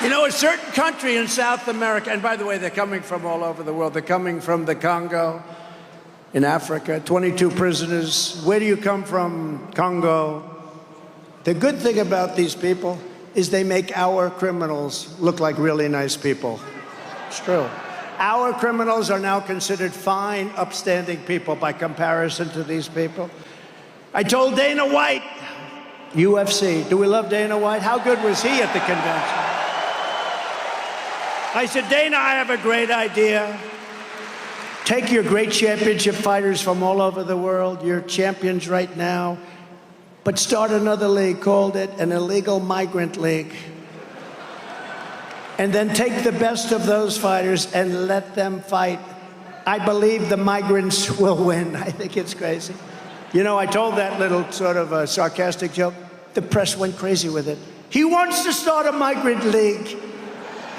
S2: You know, a certain country in South America, and by the way, they're coming from all over the world. They're coming from the Congo in Africa, 22 prisoners. Where do you come from? Congo. The good thing about these people is they make our criminals look like really nice people. It's true. Our criminals are now considered fine, upstanding people by comparison to these people. I told Dana White, UFC, do we love Dana White? How good was he at the convention? I said, Dana, I have a great idea. Take your great championship fighters from all over the world, you're champions right now, but start another league, called it an illegal migrant league. And then take the best of those fighters and let them fight. I believe the migrants will win. I think it's crazy. You know, I told that little sort of sarcastic joke. The press went crazy with it. He wants to start a migrant league.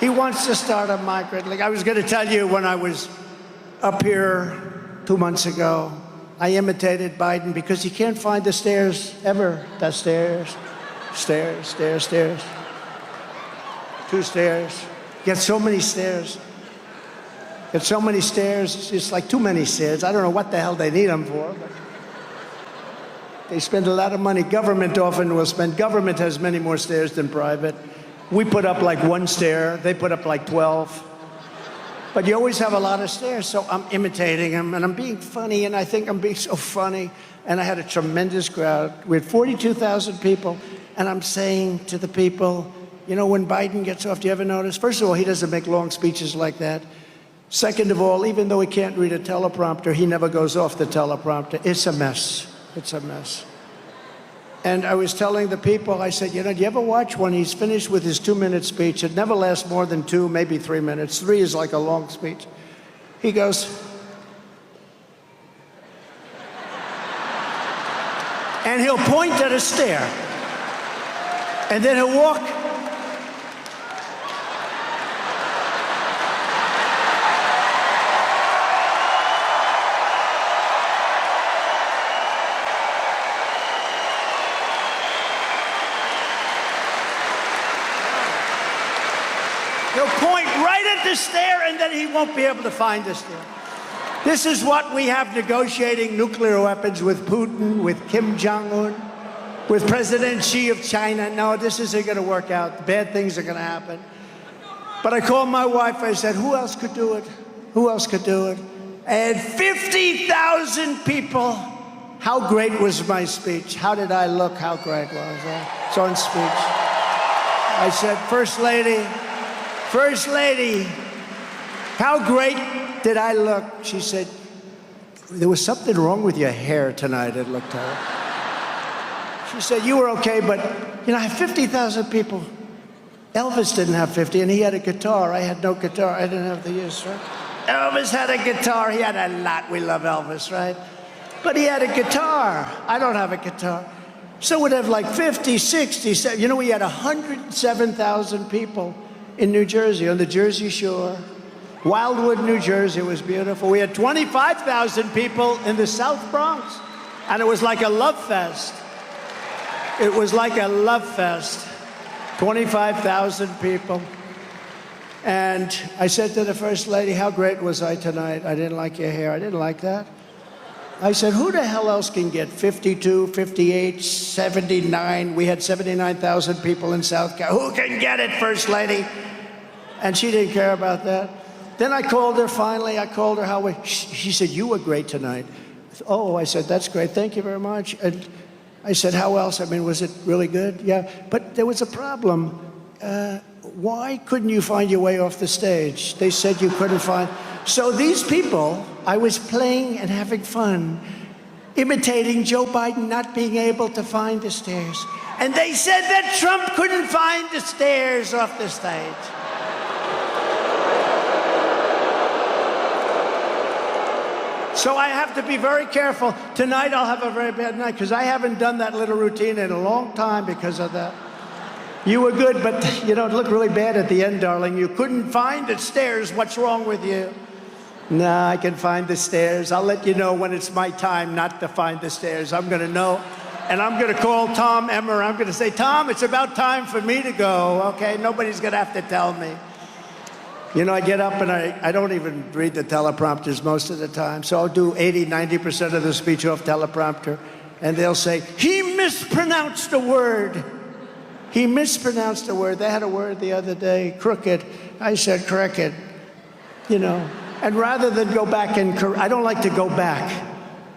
S2: He wants to start a migrant league. I was going to tell you when I was up here 2 months ago, I imitated Biden because he can't find the stairs ever. The stairs, stairs, stairs, stairs. 2 stairs. Get so many stairs. Get so many stairs. It's like too many stairs. I don't know what the hell they need them for. But they spend a lot of money. Government often will spend. Government has many more stairs than private. We put up like 1 stair. They put up like 12. But you always have a lot of stairs, so I'm imitating him, and I'm being funny, and I think I'm being so funny. And I had a tremendous crowd. We had 42,000 people, and I'm saying to the people, you know, when Biden gets off, do you ever notice? First of all, he doesn't make long speeches like that. Second of all, even though he can't read a teleprompter, he never goes off the teleprompter. It's a mess. It's a mess. And I was telling the people, I said, you know, do you ever watch when he's finished with his 2-minute speech? It never lasts more than 2, maybe 3 minutes. 3 is like a long speech. He goes, and he'll point at a stair. And then he'll walk. He'll point right at the stair, and then he won't be able to find the stair. This is what we have negotiating nuclear weapons with Putin, with Kim Jong-un, with President Xi of China. No, this isn't going to work out. Bad things are going to happen. But I called my wife. I said, who else could do it? Who else could do it? And 50,000 people. How great was my speech? How did I look? How great was I? It's on speech. I said, First Lady, how great did I look? She said, there was something wrong with your hair tonight. It looked terrible. She said, you were okay, but, you know, I have 50,000 people. Elvis didn't have 50, and he had a guitar. I had no guitar. I didn't have the use, right? Elvis had a guitar. He had a lot. We love Elvis, right? But he had a guitar. I don't have a guitar. So we'd have like 50, 60, 70. You know, we had 107,000 people in New Jersey, on the Jersey Shore. Wildwood, New Jersey was beautiful. We had 25,000 people in the South Bronx. And it was like a love fest. It was like a love fest. 25,000 people. And I said to the First Lady, how great was I tonight? I didn't like your hair. I didn't like that. I said, who the hell else can get 52, 58, 79? We had 79,000 people in South Carolina. Who can get it, First Lady? And she didn't care about that. Then I called her finally. I called her how she said, "You were great tonight." Oh, I said, "That's great. Thank you very much." And I said, "How else? I mean, was it really good?" "Yeah, but there was a problem. Why couldn't you find your way off the stage?" They said you couldn't find. So these people, I was playing and having fun, imitating Joe Biden not being able to find the stairs. And they said that Trump couldn't find the stairs off the stage. So I have to be very careful. Tonight I'll have a very bad night because I haven't done that little routine in a long time because of that. You were good, but you know, it looked really bad at the end, darling. You couldn't find the stairs. What's wrong with you? Nah, I can find the stairs. I'll let you know when it's my time not to find the stairs. I'm going to know. And I'm going to call Tom Emmer. I'm going to say, "Tom, it's about time for me to go." Okay, nobody's going to have to tell me. You know, I get up and I don't even read the teleprompters most of the time. So I'll do 80, 90% of the speech off teleprompter. And they'll say, "He mispronounced a word. He mispronounced a word." They had a word the other day, crooked. I said cricket, you know. And rather than go back and I don't like to go back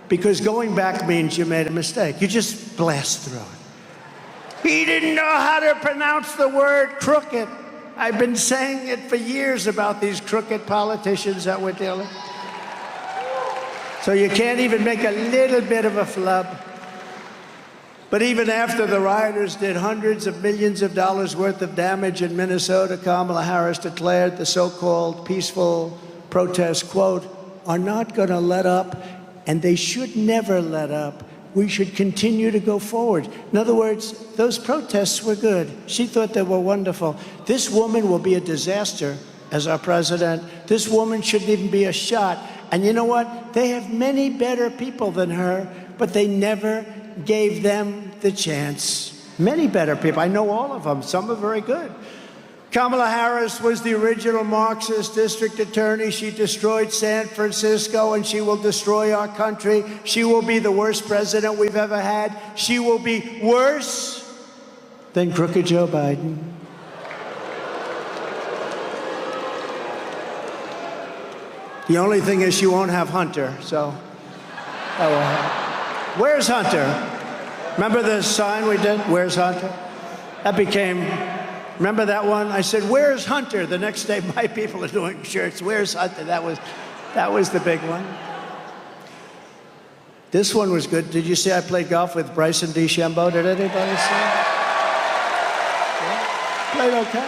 S2: because going back means you made a mistake. You just blast through it. He didn't know how to pronounce the word crooked. I've been saying it for years about these crooked politicians that we're dealing with. So you can't even make a little bit of a flub. But even after the rioters did hundreds of millions of dollars worth of damage in Minnesota, Kamala Harris declared the so-called peaceful protests, quote, "are not going to let up, and they should never let up. We should continue to go forward." In other words, those protests were good. She thought they were wonderful. This woman will be a disaster as our president. This woman shouldn't even be a shot. And you know what? They have many better people than her, but they never gave them the chance. Many better people. I know all of them. Some are very good. Kamala Harris was the original Marxist district attorney. She destroyed San Francisco, and she will destroy our country. She will be the worst president we've ever had. She will be worse than crooked Joe Biden. The only thing is she won't have Hunter, so I will have. Where's Hunter? Remember the sign we did? Where's Hunter? That became... Remember that one? I said, "Where's Hunter?" The next day, my people are doing shirts. "Where's Hunter?" That was the big one. This one was good. Did you see I played golf with Bryson DeChambeau? Did anybody see? Yeah. Played okay.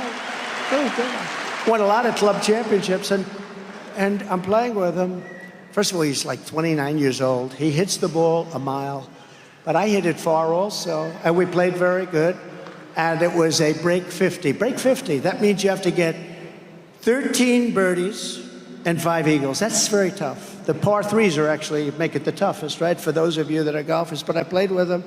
S2: Really good. Won a lot of club championships, and I'm playing with him. First of all, he's like 29 years old. He hits the ball a mile, but I hit it far also, and we played very good. And it was a break 50. Break 50, that means you have to get 13 birdies and 5 eagles. That's very tough. The par threes are actually make it the toughest, right, for those of you that are golfers. But I played with him.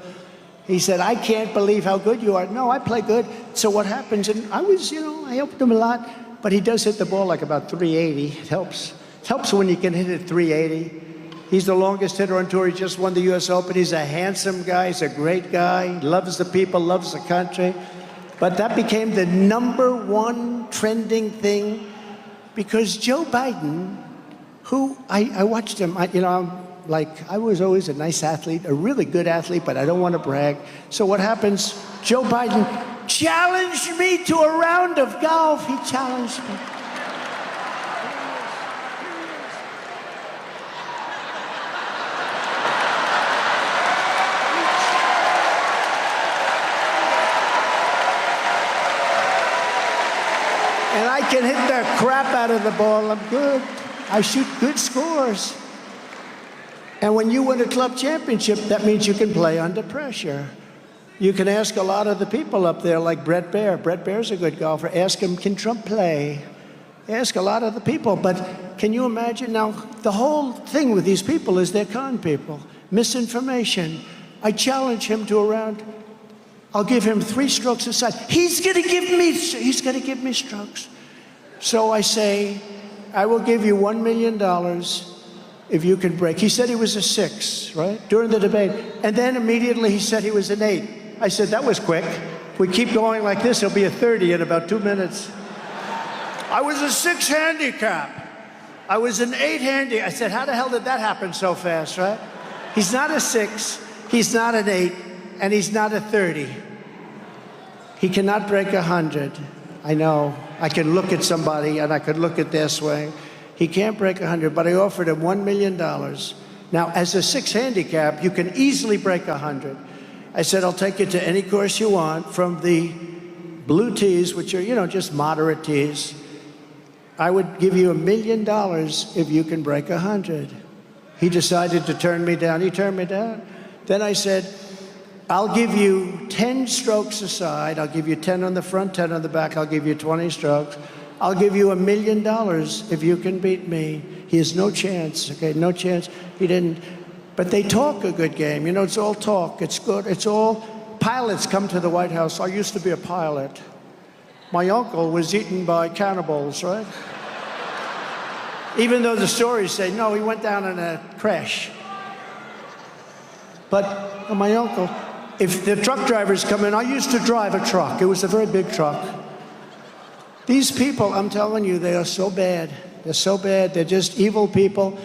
S2: He said, "I can't believe how good you are." No, I play good. So what happens, and I was, you know, I helped him a lot, but he does hit the ball like about 380. It helps. It helps when you can hit it 380. He's the longest hitter on tour. He just won the U.S. Open. He's a handsome guy. He's a great guy. He loves the people, loves the country. But that became the #1 trending thing because Joe Biden, who I watched him, I was always a nice athlete, a really good athlete, but I don't want to brag. So what happens? Joe Biden challenged me to a round of golf. He challenged me. And I can hit the crap out of the ball. I'm good. I shoot good scores. And when you win a club championship, that means you can play under pressure. You can ask a lot of the people up there, like Brett Baer. Brett Baer's a good golfer. Ask him, can Trump play? Ask a lot of the people. But can you imagine? Now, the whole thing with these people is they're con people. Misinformation. I challenge him to a round. I'll give him 3 strokes aside. He's going to give me strokes. So I say, I will give you $1 million if you can break. He said he was a 6, right? During the debate. And then immediately he said he was an 8. I said, that was quick. If we keep going like this, it'll be a 30 in about 2 minutes. I was a 6 handicap. I was an 8 handy. I said, how the hell did that happen so fast, right? He's not a 6, he's not an 8, and he's not a 30. He cannot break 100. I know. I can look at somebody and I could look at their swing. He can't break 100, but I offered him $1 million. Now, as a 6 handicap, you can easily break 100. I said, I'll take you to any course you want, from the blue tees, which are, just moderate tees. I would give you $1 million if you can break 100. He decided to turn me down. He turned me down. Then I said, I'll give you 10 strokes aside. I'll give you 10 on the front, 10 on the back. I'll give you 20 strokes. I'll give you $1 million if you can beat me. He has no chance, okay, no chance. He didn't. But they talk a good game. It's all talk. It's good. It's all, pilots come to the White House. I used to be a pilot. My uncle was eaten by cannibals, right? Even though the stories say, no, he went down in a crash. But my uncle, if the truck drivers come in, I used to drive a truck. It was a very big truck. These people, I'm telling you, they are so bad. They're so bad. They're just evil people.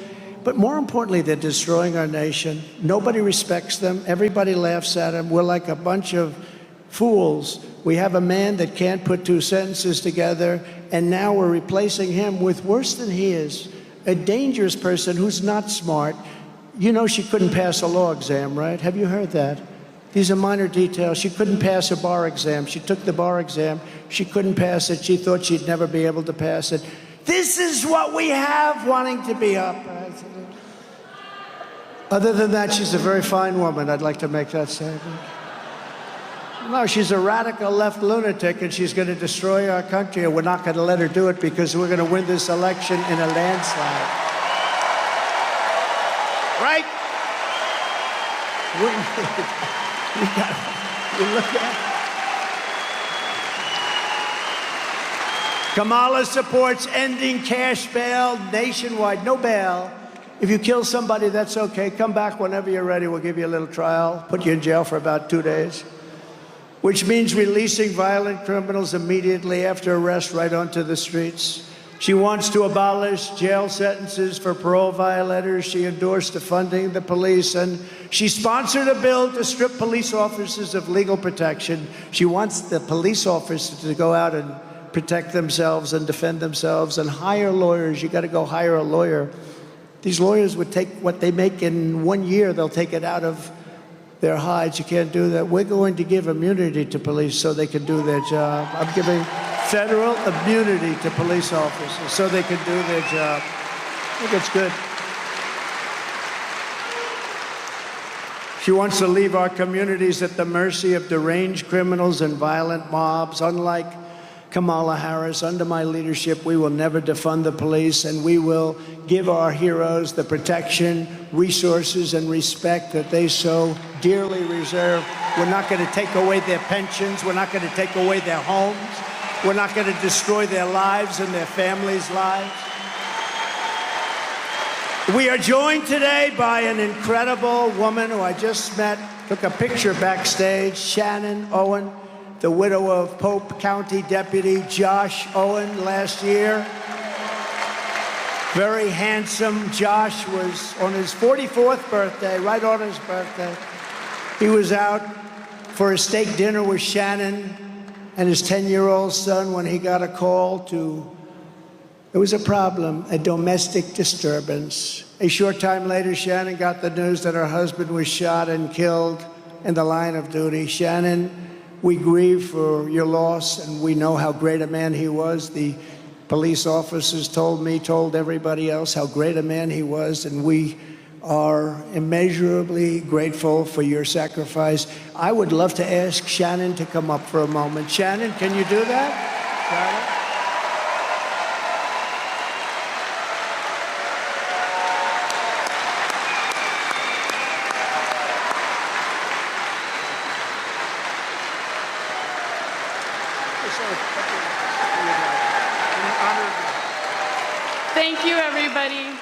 S2: But more importantly, they're destroying our nation. Nobody respects them. Everybody laughs at them. We're like a bunch of fools. We have a man that can't put 2 sentences together, and now we're replacing him with worse than he is, a dangerous person who's not smart. She couldn't pass a law exam, right? Have you heard that? These are minor details. She couldn't pass a bar exam. She took the bar exam. She couldn't pass it. She thought she'd never be able to pass it. This is what we have wanting to be up. Other than that, she's a very fine woman. I'd like to make that statement. No, she's a radical left lunatic, and she's going to destroy our country, and we're not going to let her do it because we're going to win this election in a landslide. Right? You look at Kamala supports ending cash bail nationwide. No bail. If you kill somebody, that's okay. Come back whenever you're ready. We'll give you a little trial, put you in jail for about 2 days, which means releasing violent criminals immediately after arrest right onto the streets. She wants to abolish jail sentences for parole violators. She endorsed defunding the police, and she sponsored a bill to strip police officers of legal protection. She wants the police officers to go out and protect themselves and defend themselves and hire lawyers. You got to go hire a lawyer. These lawyers would take what they make in 1 year, they'll take it out of their hides. You can't do that. We're going to give immunity to police so they can do their job. I'm giving federal immunity to police officers so they can do their job. I think it's good. She wants to leave our communities at the mercy of deranged criminals and violent mobs. Unlike Kamala Harris, under my leadership, we will never defund the police, and we will give our heroes the protection, resources, and respect that they so dearly reserve. We're not going to take away their pensions. We're not going to take away their homes. We're not going to destroy their lives and their families' lives. We are joined today by an incredible woman who I just met, took a picture backstage, Shannon Owen, the widow of Pope County Deputy Josh Owen last year. Very handsome. Josh was on his 44th birthday, right on his birthday. He was out for a steak dinner with Shannon and his 10-year-old son when he got a call there was a problem, a domestic disturbance. A short time later, Shannon got the news that her husband was shot and killed in the line of duty. Shannon, we grieve for your loss, and we know how great a man he was. The police officers told me, told everybody else how great a man he was, and we are immeasurably grateful for your sacrifice. I would love to ask Shannon to come up for a moment. Shannon, can you do that? Shannon?
S3: Thank you, everybody.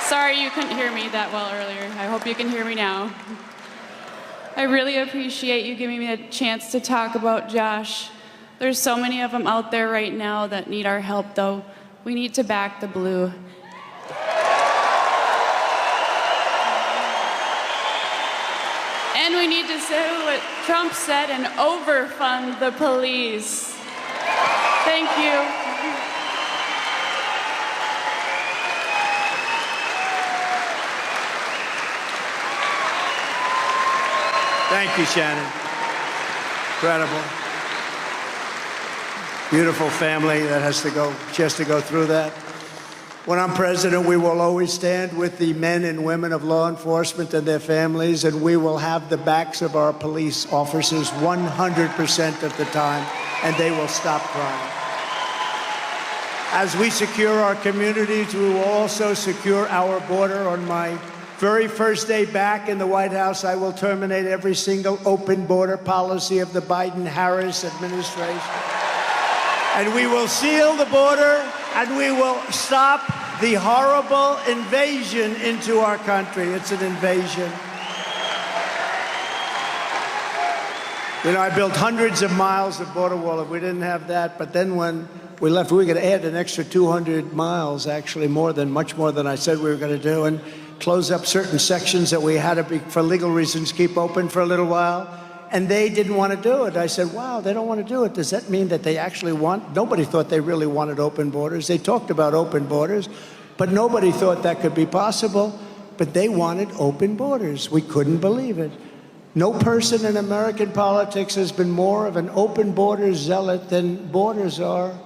S3: Sorry you couldn't hear me that well earlier. I hope you can hear me now. I really appreciate you giving me a chance to talk about Josh. There's so many of them out there right now that need our help, though. We need to back the blue. And we need to say what Trump said and overfund the police. Thank you.
S2: Thank you, Shannon. Incredible. Beautiful family that has to go through that. When I'm president, we will always stand with the men and women of law enforcement and their families, and we will have the backs of our police officers 100% of the time, and they will stop crime. As we secure our communities, we will also secure our border. On my very first day back in the White House, I will terminate every single open border policy of the Biden-Harris administration. And we will seal the border, and we will stop the horrible invasion into our country. It's an invasion. You know, I built hundreds of miles of border wall. If we didn't have that, but then when we left, we were going to add an extra 200 miles, actually much more than I said we were going to do, and close up certain sections that we had to be, for legal reasons, keep open for a little while. And they didn't want to do it. I said, wow, they don't want to do it. Does that mean that they actually want? Nobody thought they really wanted open borders. They talked about open borders, but nobody thought that could be possible. But they wanted open borders. We couldn't believe it. No person in American politics has been more of an open border zealot than borders are.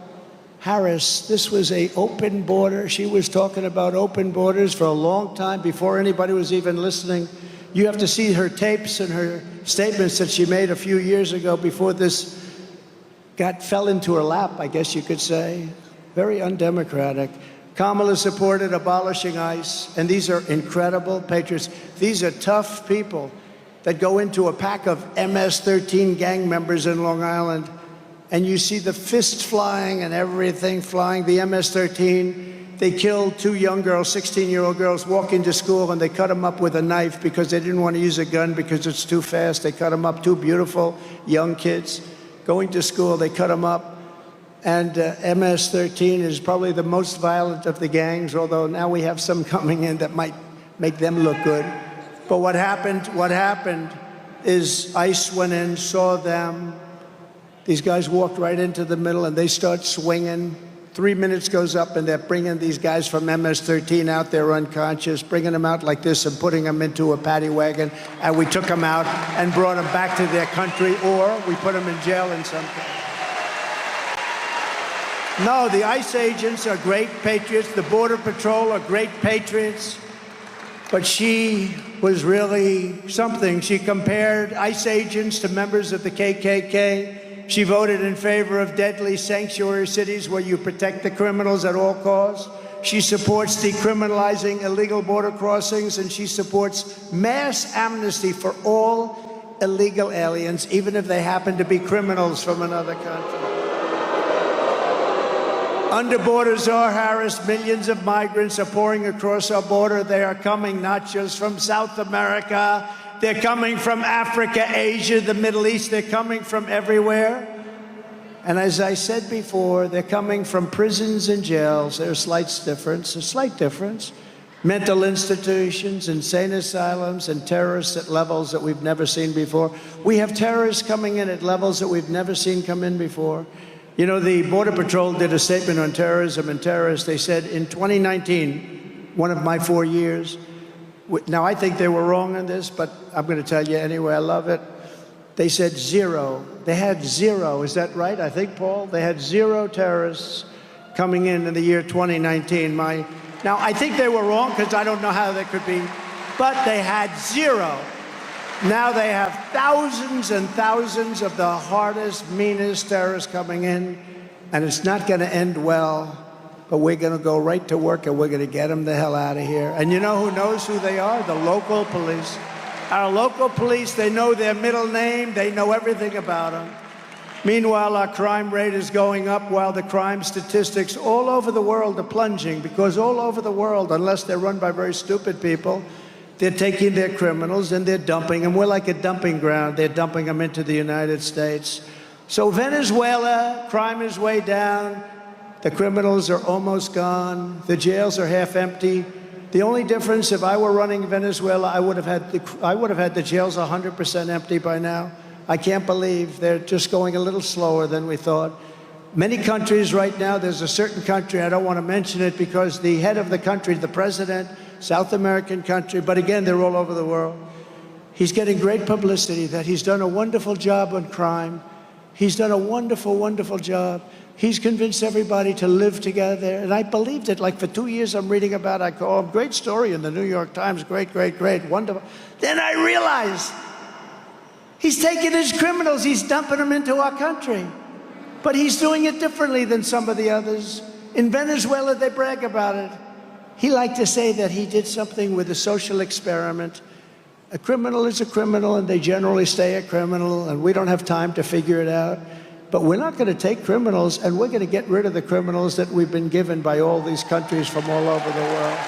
S2: Harris, this was an open border. She was talking about open borders for a long time before anybody was even listening. You have to see her tapes and her statements that she made a few years ago before this fell into her lap, I guess you could say. Very undemocratic. Kamala supported abolishing ICE, and these are incredible patriots. These are tough people that go into a pack of MS-13 gang members in Long Island, and you see the fists flying and everything flying. The MS-13, they killed two young girls, 16-year-old girls, walking to school, and they cut them up with a knife because they didn't want to use a gun because it's too fast. They cut them up, two beautiful young kids going to school. They cut them up. And MS-13 is probably the most violent of the gangs, although now we have some coming in that might make them look good. But what happened is ICE went in, saw them. These guys walked right into the middle, and they start swinging. 3 minutes goes up, and they're bringing these guys from MS-13 out there unconscious, bringing them out like this and putting them into a paddy wagon. And we took them out and brought them back to their country, or we put them in jail in some case. No, the ICE agents are great patriots. The Border Patrol are great patriots. But she was really something. She compared ICE agents to members of the KKK. She voted in favor of deadly sanctuary cities where you protect the criminals at all costs. She supports decriminalizing illegal border crossings, and she supports mass amnesty for all illegal aliens, even if they happen to be criminals from another country. Under border czar Harris, millions of migrants are pouring across our border. They are coming not just from South America. They're coming from Africa, Asia, the Middle East. They're coming from everywhere. And as I said before, they're coming from prisons and jails. There's a slight difference. Mental institutions, insane asylums, and terrorists at levels that we've never seen before. We have terrorists coming in at levels that we've never seen come in before. You know, the Border Patrol did a statement on terrorism and terrorists. They said in 2019, one of my 4 years, now I think they were wrong on this, but I'm going to tell you anyway, I love it. They said zero. They had zero. Is that right? I think, Paul? They had zero terrorists coming in the year 2019. Now, I think they were wrong because I don't know how they could be, but they had zero. Now they have thousands and thousands of the hardest, meanest terrorists coming in, and it's not going to end well, but we're going to go right to work, and we're going to get them the hell out of here. And you know who knows who they are? The local police. Our local police, they know their middle name. They know everything about them. Meanwhile, our crime rate is going up while the crime statistics all over the world are plunging, because all over the world, unless they're run by very stupid people, they're taking their criminals and they're dumping them. We're like a dumping ground. They're dumping them into the United States. So Venezuela, crime is way down. The criminals are almost gone. The jails are half empty. The only difference, if I were running Venezuela, I would have had the jails 100% empty by now. I can't believe they're just going a little slower than we thought. Many countries right now, there's a certain country, I don't want to mention it because the head of the country, the president, South American country, but again, they're all over the world. He's getting great publicity that he's done a wonderful job on crime. He's done a wonderful, wonderful job. He's convinced everybody to live together. And I believed it. Like for 2 years, I'm reading about it. I go, oh, great story in the New York Times. Great, great, great. Wonderful. Then I realized he's taking his criminals. He's dumping them into our country. But he's doing it differently than some of the others. In Venezuela, they brag about it. He liked to say that he did something with a social experiment. A criminal is a criminal, and they generally stay a criminal, and we don't have time to figure it out. But we're not going to take criminals, and we're going to get rid of the criminals that we've been given by all these countries from all over the world.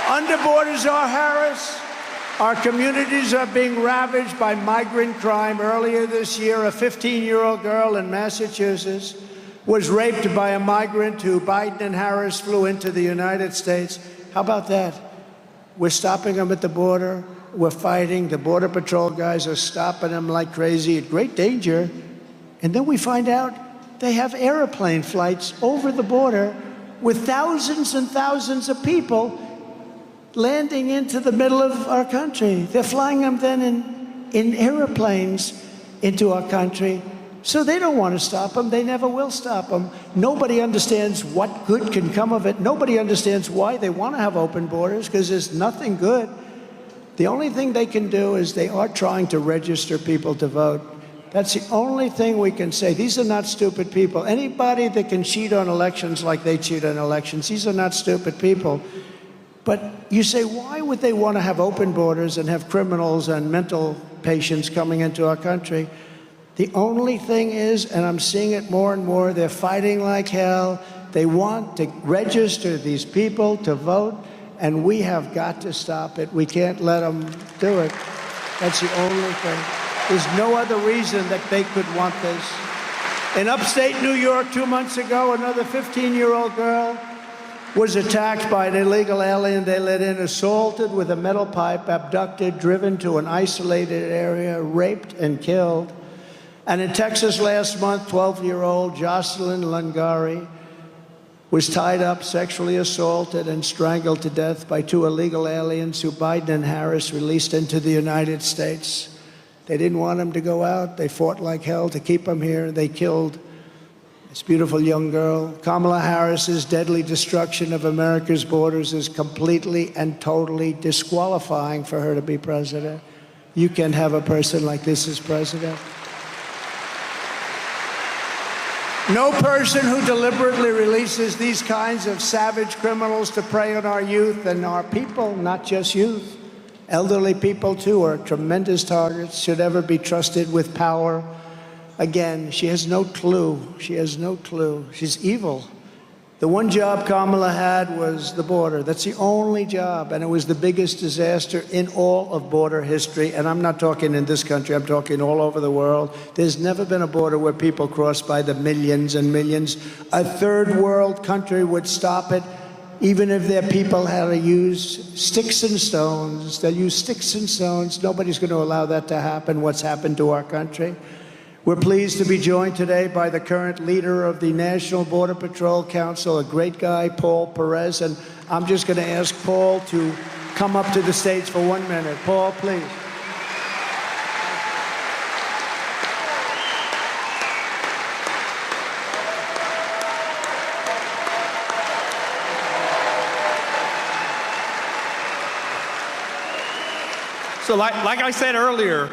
S2: Under borders are Harris. Our communities are being ravaged by migrant crime. Earlier this year, a 15-year-old girl in Massachusetts was raped by a migrant who Biden and Harris flew into the United States. How about that? We're stopping them at the border. We're fighting. The Border Patrol guys are stopping them like crazy at great danger. And then we find out they have airplane flights over the border with thousands and thousands of people landing into the middle of our country. They're flying them then in airplanes into our country. So they don't want to stop them. They never will stop them. Nobody understands what good can come of it. Nobody understands why they want to have open borders, because there's nothing good. The only thing they can do is they are trying to register people to vote. That's the only thing we can say. These are not stupid people. Anybody that can cheat on elections like they cheat on elections, these are not stupid people. But you say, why would they want to have open borders and have criminals and mental patients coming into our country? The only thing is, and I'm seeing it more and more, they're fighting like hell. They want to register these people to vote, and we have got to stop it. We can't let them do it. That's the only thing. There's no other reason that they could want this. In upstate New York 2 months ago, another 15-year-old girl was attacked by an illegal alien they let in, assaulted with a metal pipe, abducted, driven to an isolated area, raped and killed. And in Texas last month, 12-year-old Jocelyn Lungari was tied up, sexually assaulted, and strangled to death by 2 illegal aliens who Biden and Harris released into the United States. They didn't want him to go out. They fought like hell to keep him here. They killed this beautiful young girl. Kamala Harris's deadly destruction of America's borders is completely and totally disqualifying for her to be president. You can't have a person like this as president. No person who deliberately releases these kinds of savage criminals to prey on our youth and our people, not just youth, elderly people too, are tremendous targets, should ever be trusted with power. Again, she has no clue. She has no clue. She's evil. The one job Kamala had was the border. That's the only job, and it was the biggest disaster in all of border history. And I'm not talking in this country, I'm talking all over the world. There's never been a border where people cross by the millions and millions. A third world country would stop it, even if their people had to use sticks and stones. They'll use sticks and stones. Nobody's going to allow that to happen, what's happened to our country. We're pleased to be joined today by the current leader of the National Border Patrol Council, a great guy, Paul Perez. And I'm just going to ask Paul to come up to the stage for 1 minute. Paul, please.
S4: So like I said earlier,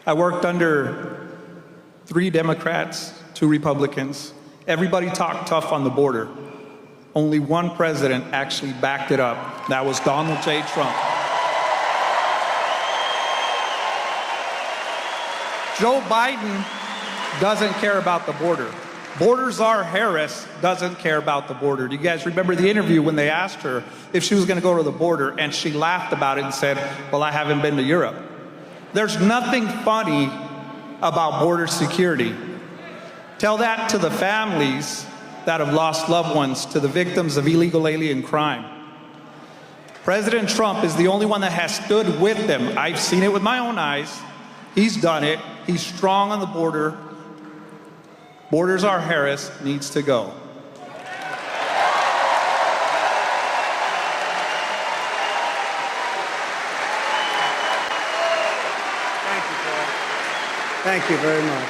S4: I worked under 3 Democrats, 2 Republicans. Everybody talked tough on the border. Only one president actually backed it up. That was Donald J. Trump. Joe Biden doesn't care about the border. Borders are Harris doesn't care about the border. Do you guys remember the interview when they asked her if she was going to go to the border, and she laughed about it and said, well, I haven't been to Europe. There's nothing funny about border security. Tell that to the families that have lost loved ones to the victims of illegal alien crime. President Trump is the only one that has stood with them. I've seen it with my own eyes. He's done it. He's strong on the border. Borders are Harris, needs to go.
S2: Thank you very much.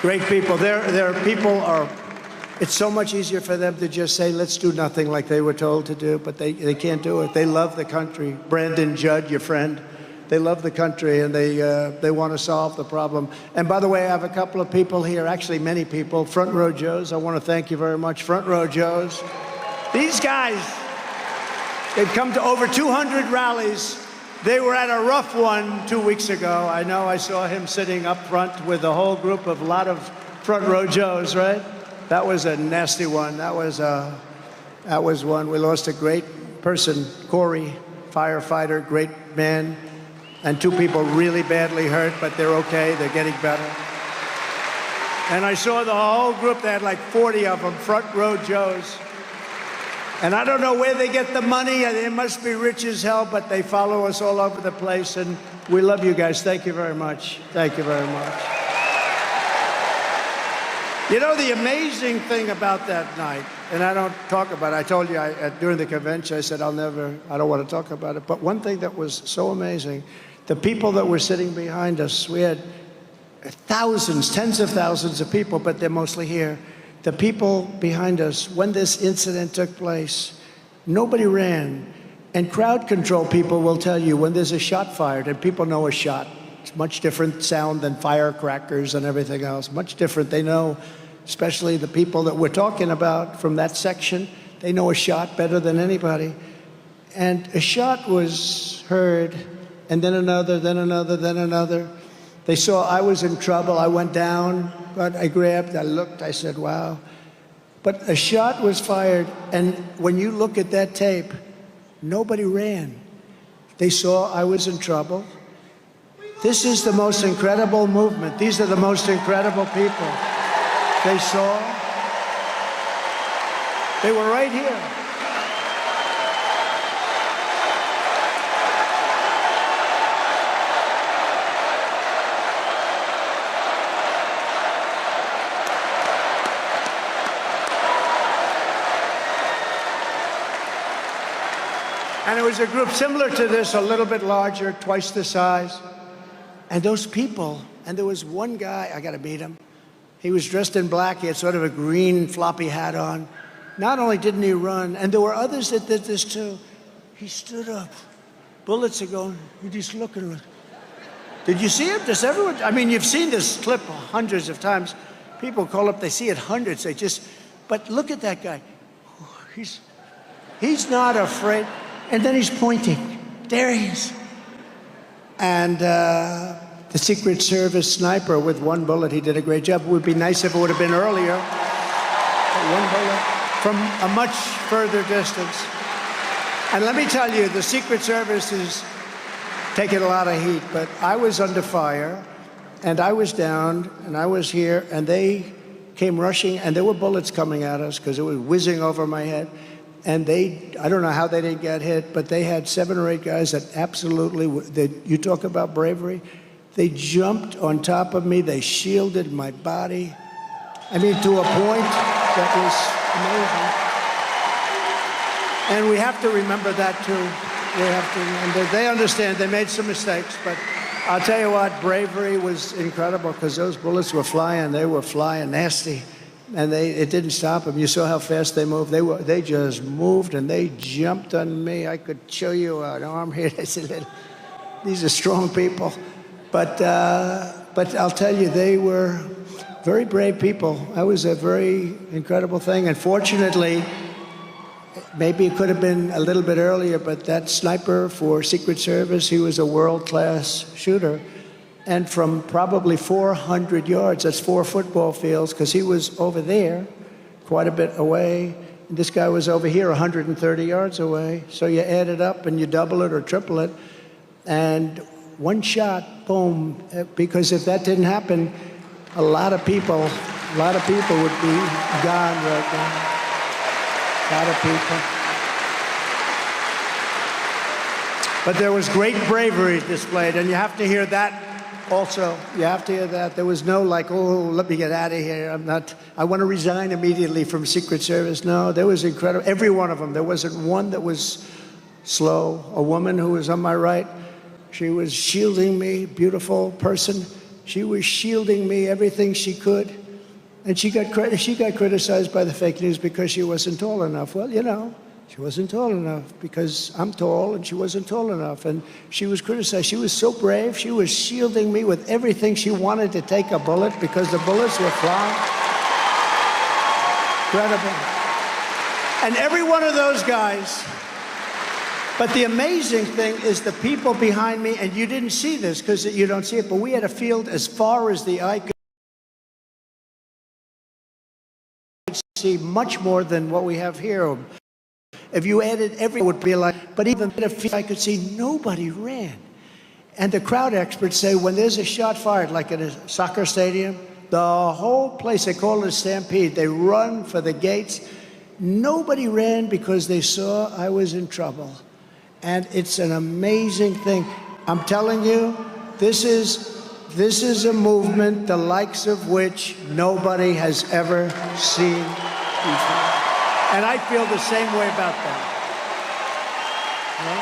S2: Great people. Their people are, it's so much easier for them to just say, let's do nothing like they were told to do, but they can't do it. They love the country. Brandon Judd, your friend, they love the country and they want to solve the problem. And by the way, I have a couple of people here, actually many people, Front Row Joes. I want to thank you very much, Front Row Joes. These guys, they've come to over 200 rallies. They were at a rough one 2 weeks ago. I know I saw him sitting up front with a whole group of a lot of Front Row Joes, right? That was a nasty one. That was one. We lost a great person, Corey, firefighter, great man, and 2 people really badly hurt, but they're okay. They're getting better. And I saw the whole group. They had like 40 of them, Front Row Joes. And I don't know where they get the money. They must be rich as hell, but they follow us all over the place. And we love you guys. Thank you very much. Thank you very much. You know, the amazing thing about that night, and I don't talk about it. I told you during the convention, I said, I don't want to talk about it. But one thing that was so amazing, the people that were sitting behind us, we had thousands, tens of thousands of people, but they're mostly here. The people behind us, when this incident took place, nobody ran. And crowd control people will tell you when there's a shot fired, and people know a shot. It's much different sound than firecrackers and everything else. Much different. They know, especially the people that we're talking about from that section, they know a shot better than anybody. And a shot was heard, and then another, then another, then another. They saw I was in trouble. I went down, but I grabbed, I looked, I said, wow. But a shot was fired, and when you look at that tape, nobody ran. They saw I was in trouble. This is the most incredible movement. These are the most incredible people. They saw. They were right here. And it was a group similar to this, a little bit larger, twice the size. And those people, and there was one guy, I got to meet him. He was dressed in black. He had sort of a green floppy hat on. Not only didn't he run, and there were others that did this too. He stood up. Bullets are going, you're just looking. Did you see it? Does everyone, I mean, you've seen this clip hundreds of times. People call up, they see it hundreds. They just, but look at that guy. He's not afraid. And then he's pointing. There he is. And the Secret Service sniper with one bullet, he did a great job. It would be nice if it would have been earlier. One bullet from a much further distance. And let me tell you, the Secret Service is taking a lot of heat, but I was under fire, and I was down, and I was here, and they came rushing, and there were bullets coming at us because it was whizzing over my head. And I don't know how they didn't get hit, but they had 7 or 8 guys that absolutely, you talk about bravery, they jumped on top of me, they shielded my body. I mean, to a point that was amazing. And we have to remember that too. We have to remember, they understand, they made some mistakes, but I'll tell you what, bravery was incredible because those bullets were flying, they were flying nasty. And it didn't stop them. You saw how fast they moved. They just moved and they jumped on me. I could show you an arm here. I said, these are strong people. But I'll tell you, they were very brave people. That was a very incredible thing. And fortunately, maybe it could have been a little bit earlier, but that sniper for Secret Service, he was a world-class shooter. And from probably 400 yards, that's 4 football fields, because he was over there, quite a bit away. And this guy was over here, 130 yards away. So you add it up and you double it or triple it. And one shot, boom. Because if that didn't happen, a lot of people A lot of people would be gone right now. A lot of people. But there was great bravery displayed, and you have to hear that also. You have to hear that. There was no like, oh, let me get out of here. I want to resign immediately from Secret Service. No, there was incredible. Every one of them. There wasn't one that was slow. A woman who was on my right, she was shielding me, beautiful person. She was shielding me everything she could. And she got criticized by the fake news because she wasn't tall enough. Well, you know, she wasn't tall enough because I'm tall and she wasn't tall enough. And she was criticized. She was so brave. She was shielding me with everything. She wanted to take a bullet because the bullets were flying. Incredible. And every one of those guys. But the amazing thing is the people behind me, and you didn't see this because you don't see it, but we had a field as far as the eye could see, much more than what we have here. If you added everyone, it would be like, but even if I could see, nobody ran. And the crowd experts say when there's a shot fired, like in a soccer stadium, the whole place, they call it a stampede. They run for the gates. Nobody ran because they saw I was in trouble. And it's an amazing thing. I'm telling you, this is a movement the likes of which nobody has ever seen before. And I feel the same way about that. Yeah?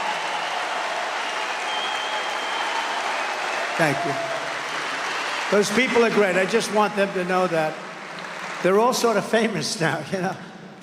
S2: Thank you. Those people are great. I just want them to know that. They're all sort of famous now, you know.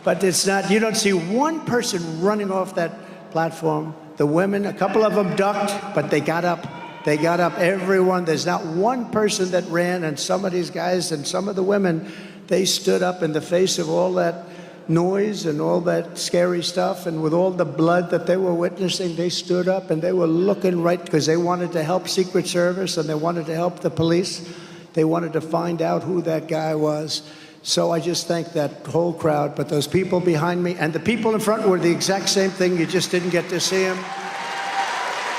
S2: But it's not, you don't see one person running off that platform. The women, a couple of them ducked, but they got up. They got up, everyone. There's not one person that ran, and some of these guys and some of the women, they stood up in the face of all that noise and all that scary stuff, and with all the blood that they were witnessing, they stood up and they were looking right, because they wanted to help Secret Service and they wanted to help the police. They wanted to find out who that guy was. So I just thank that whole crowd, but those people behind me and the people in front were the exact same thing. You just didn't get to see them.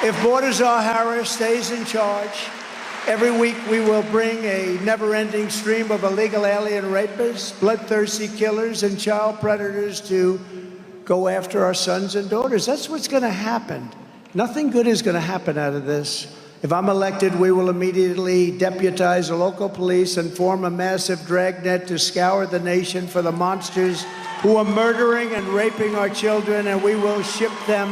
S2: If Mordechai Harris stays in charge, every week we will bring a never-ending stream of illegal alien rapists, bloodthirsty killers, and child predators to go after our sons and daughters. That's what's going to happen. Nothing good is going to happen out of this. If I'm elected, we will immediately deputize the local police and form a massive dragnet to scour the nation for the monsters who are murdering and raping our children, and we will ship them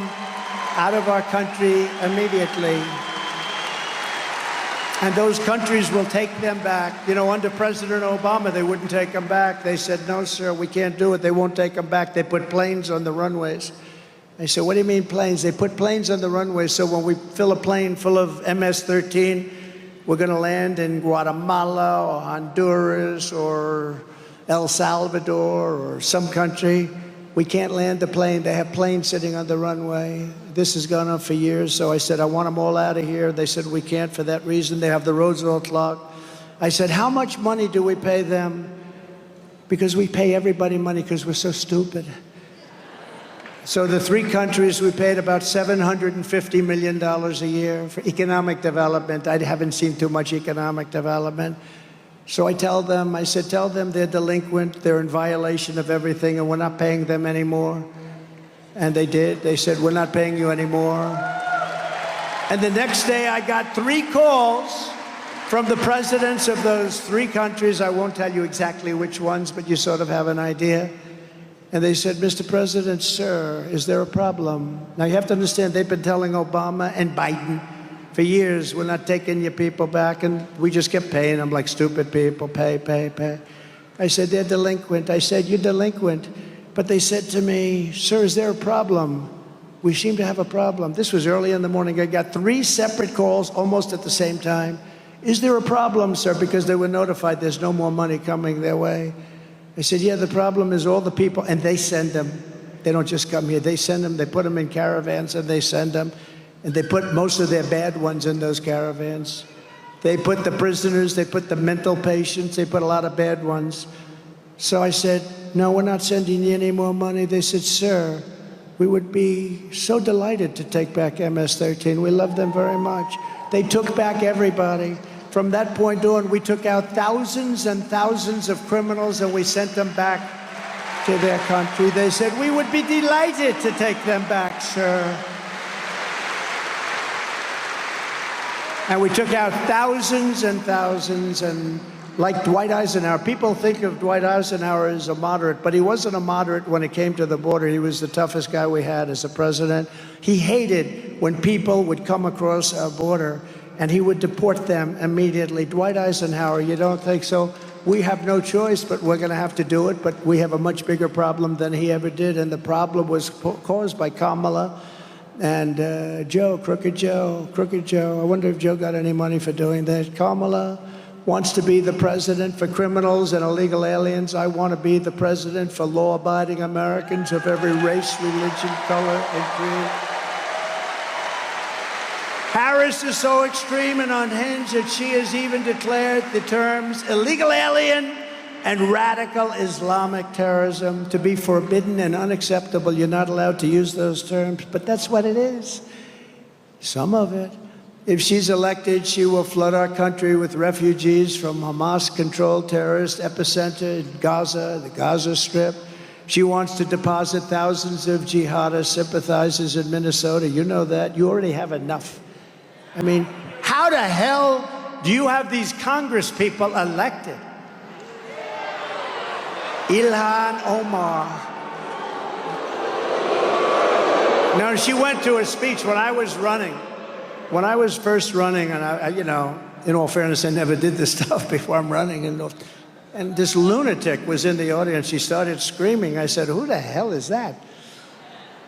S2: out of our country immediately. And those countries will take them back. You know, under President Obama, they wouldn't take them back. They said, no, sir, we can't do it. They won't take them back. They put planes on the runways. I said, what do you mean planes? They put planes on the runways, so when we fill a plane full of MS-13, we're going to land in Guatemala or Honduras or El Salvador or some country. We can't land the plane. They have planes sitting on the runway. This has gone on for years, so I said, I want them all out of here. They said, we can't for that reason. They have the Roosevelt clock. I said, how much money do we pay them? Because we pay everybody money because we're so stupid. So the three countries, we paid about $750 million a year for economic development. I haven't seen too much economic development. So I tell them, I said, tell them they're delinquent, they're in violation of everything, and we're not paying them anymore. And they did. They said, we're not paying you anymore. And the next day, I got 3 calls from the presidents of those 3 countries. I won't tell you exactly which ones, but you sort of have an idea. And they said, Mr. President, sir, is there a problem? Now, you have to understand, they've been telling Obama and Biden for years, we're not taking your people back, and we just kept paying them like stupid people, pay, pay, pay. I said, they're delinquent. I said, you're delinquent. But they said to me, sir, is there a problem? We seem to have a problem. This was early in the morning. I got 3 separate calls almost at the same time. Is there a problem, sir? Because they were notified there's no more money coming their way. I said, yeah, the problem is all the people, and they send them. They don't just come here. They send them. They put them in caravans, and they send them. And they put most of their bad ones in those caravans. They put the prisoners, they put the mental patients, they put a lot of bad ones. So I said, no, we're not sending you any more money. They said, sir, we would be so delighted to take back MS-13. We love them very much. They took back everybody. From that point on, we took out thousands and thousands of criminals and we sent them back to their country. They said, we would be delighted to take them back, sir. And we took out thousands and thousands, and like Dwight Eisenhower, people think of Dwight Eisenhower as a moderate, but he wasn't a moderate when it came to the border. He was the toughest guy we had as a president. He hated when people would come across our border, and he would deport them immediately. Dwight Eisenhower, you don't think so? We have no choice, but we're going to have to do it. But we have a much bigger problem than he ever did, and the problem was caused by Kamala and Joe, Crooked Joe. I wonder if Joe got any money for doing that. Kamala wants to be the president for criminals and illegal aliens. I want to be the president for law-abiding Americans of every race, religion, color, and creed. Harris is so extreme and unhinged that she has even declared the terms illegal alien and radical Islamic terrorism to be forbidden and unacceptable. You're not allowed to use those terms, but that's what it is. Some of it. If she's elected, she will flood our country with refugees from Hamas-controlled terrorist epicenter in Gaza, the Gaza Strip. She wants to deposit thousands of jihadist sympathizers in Minnesota. You know that. You already have enough. I mean, how the hell do you have these Congress people elected? Ilhan Omar. Now, she went to a speech when I was running. When I was first running, and I you know, in all fairness, I never did this stuff before I'm running. And this lunatic was in the audience. She started screaming. I said, who the hell is that?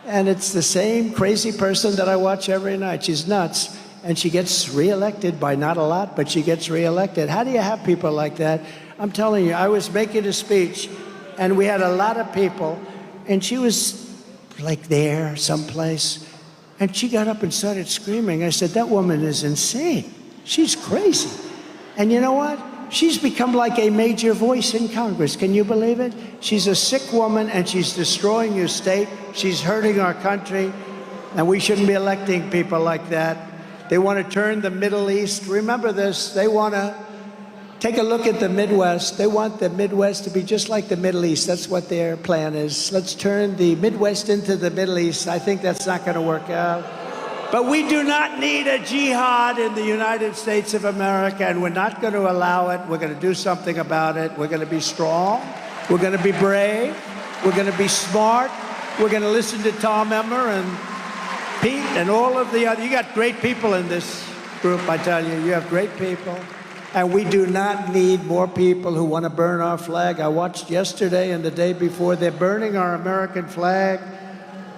S2: And it's the same crazy person that I watch every night. She's nuts. And she gets reelected by not a lot, but she gets reelected. How do you have people like that? I'm telling you, I was making a speech, and we had a lot of people, and she was like there someplace, and she got up and started screaming. I said, that woman is insane. She's crazy. And you know what? She's become like a major voice in Congress. Can you believe it? She's a sick woman, and she's destroying your state. She's hurting our country, and we shouldn't be electing people like that. They want to turn the Middle East. Remember this. They want to take a look at the Midwest. They want the Midwest to be just like the Middle East. That's what their plan is. Let's turn the Midwest into the Middle East. I think that's not going to work out. But we do not need a jihad in the United States of America, and we're not going to allow it. We're going to do something about it. We're going to be strong. We're going to be brave. We're going to be smart. We're going to listen to Tom Emmer and Pete and all of the other. You got great people in this group, I tell you. You have great people. And we do not need more people who want to burn our flag. I watched yesterday and the day before, they're burning our American flag.